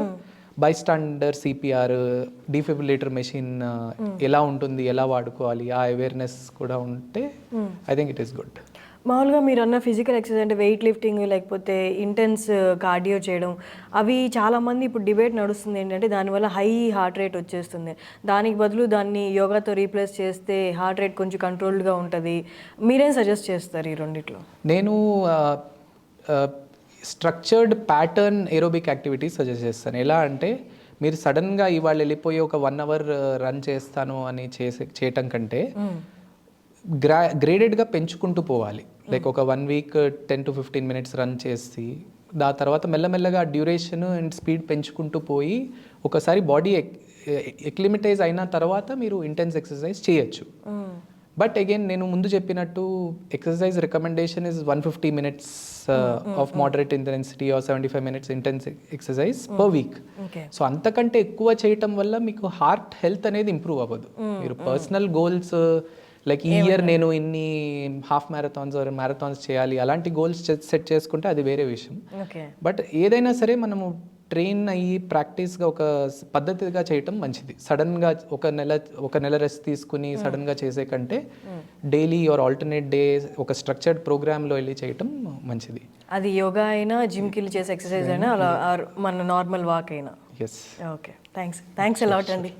బైస్టాండర్ సిపిఆర్, డిఫిబ్రిలేటర్ మెషిన్ ఎలా ఉంటుంది, ఎలా వాడుకోవాలి, ఆ అవేర్నెస్ కూడా ఉంటే I think it is good. మామూలుగా మీరు అన్న ఫిజికల్ ఎక్సర్సైజ్ అంటే వెయిట్ లిఫ్టింగ్ లేకపోతే ఇంటెన్స్ కార్డియో చేయడం, అవి చాలామంది ఇప్పుడు డిబేట్ నడుస్తుంది ఏంటంటే దానివల్ల హై హార్ట్ రేట్ వచ్చేస్తుంది, దానికి బదులు దాన్ని యోగాతో రీప్లేస్ చేస్తే హార్ట్ రేట్ కొంచెం కంట్రోల్డ్గా ఉంటుంది. మీరేం సజెస్ట్ చేస్తారు ఈ రెండిట్లో? నేను structured pattern aerobic activities suggest చేస్తాను. ఎలా అంటే మీరు సడన్గా ఇవాళ వెళ్ళిపోయి ఒక 1 hour రన్ చేస్తాను అని చేయటం కంటే గ్రేడెడ్గా పెంచుకుంటూ పోవాలి. లైక్ ఒక 1 week 10 to 15 minutes రన్ చేసి దాని తర్వాత మెల్లమెల్లగా డ్యూరేషన్ అండ్ స్పీడ్ పెంచుకుంటూ పోయి ఒకసారి బాడీ ఎక్లిమిటైజ్ అయిన తర్వాత మీరు ఇంటెన్స్ ఎక్సర్సైజ్ చేయొచ్చు. బట్ అగైన్ నేను ముందు చెప్పినట్టు exercise recommendation is 150 minutes of moderate intensity or 75 minutes intense exercise per week. So అంతకంటే ఎక్కువ చేయటం వల్ల మీకు హార్ట్ హెల్త్ అనేది ఇంప్రూవ్ అవ్వదు. మీరు పర్సనల్ గోల్స్ లైక్ ఈ ఇయర్ నేను ఇన్ని హాఫ్ మ్యారథాన్స్ ఆర్ మ్యారథాన్స్ చేయాలి అలాంటి గోల్స్ సెట్ చేసుకుంటే అది వేరే విషయం. బట్ ఏదైనా సరే మనము ట్రైన్ అయ్యి ప్రాక్టీస్గా ఒక పద్ధతిగా చేయటం మంచిది. సడన్గా ఒక నెల రెస్ట్ తీసుకుని సడన్గా చేసే కంటే డైలీ ఆర్ ఆల్టర్నేట్ డే ఒక స్ట్రక్చర్డ్ ప్రోగ్రామ్లో వెళ్ళి చేయటం మంచిది. అది యోగా అయినా, జిమ్కి వెళ్ళి చేసే ఎక్సర్సైజ్ అయినా, అలా మన నార్మల్ వాక్ అయినా. ఎస్. ఓకే, థ్యాంక్స్ అలాట్ అండి.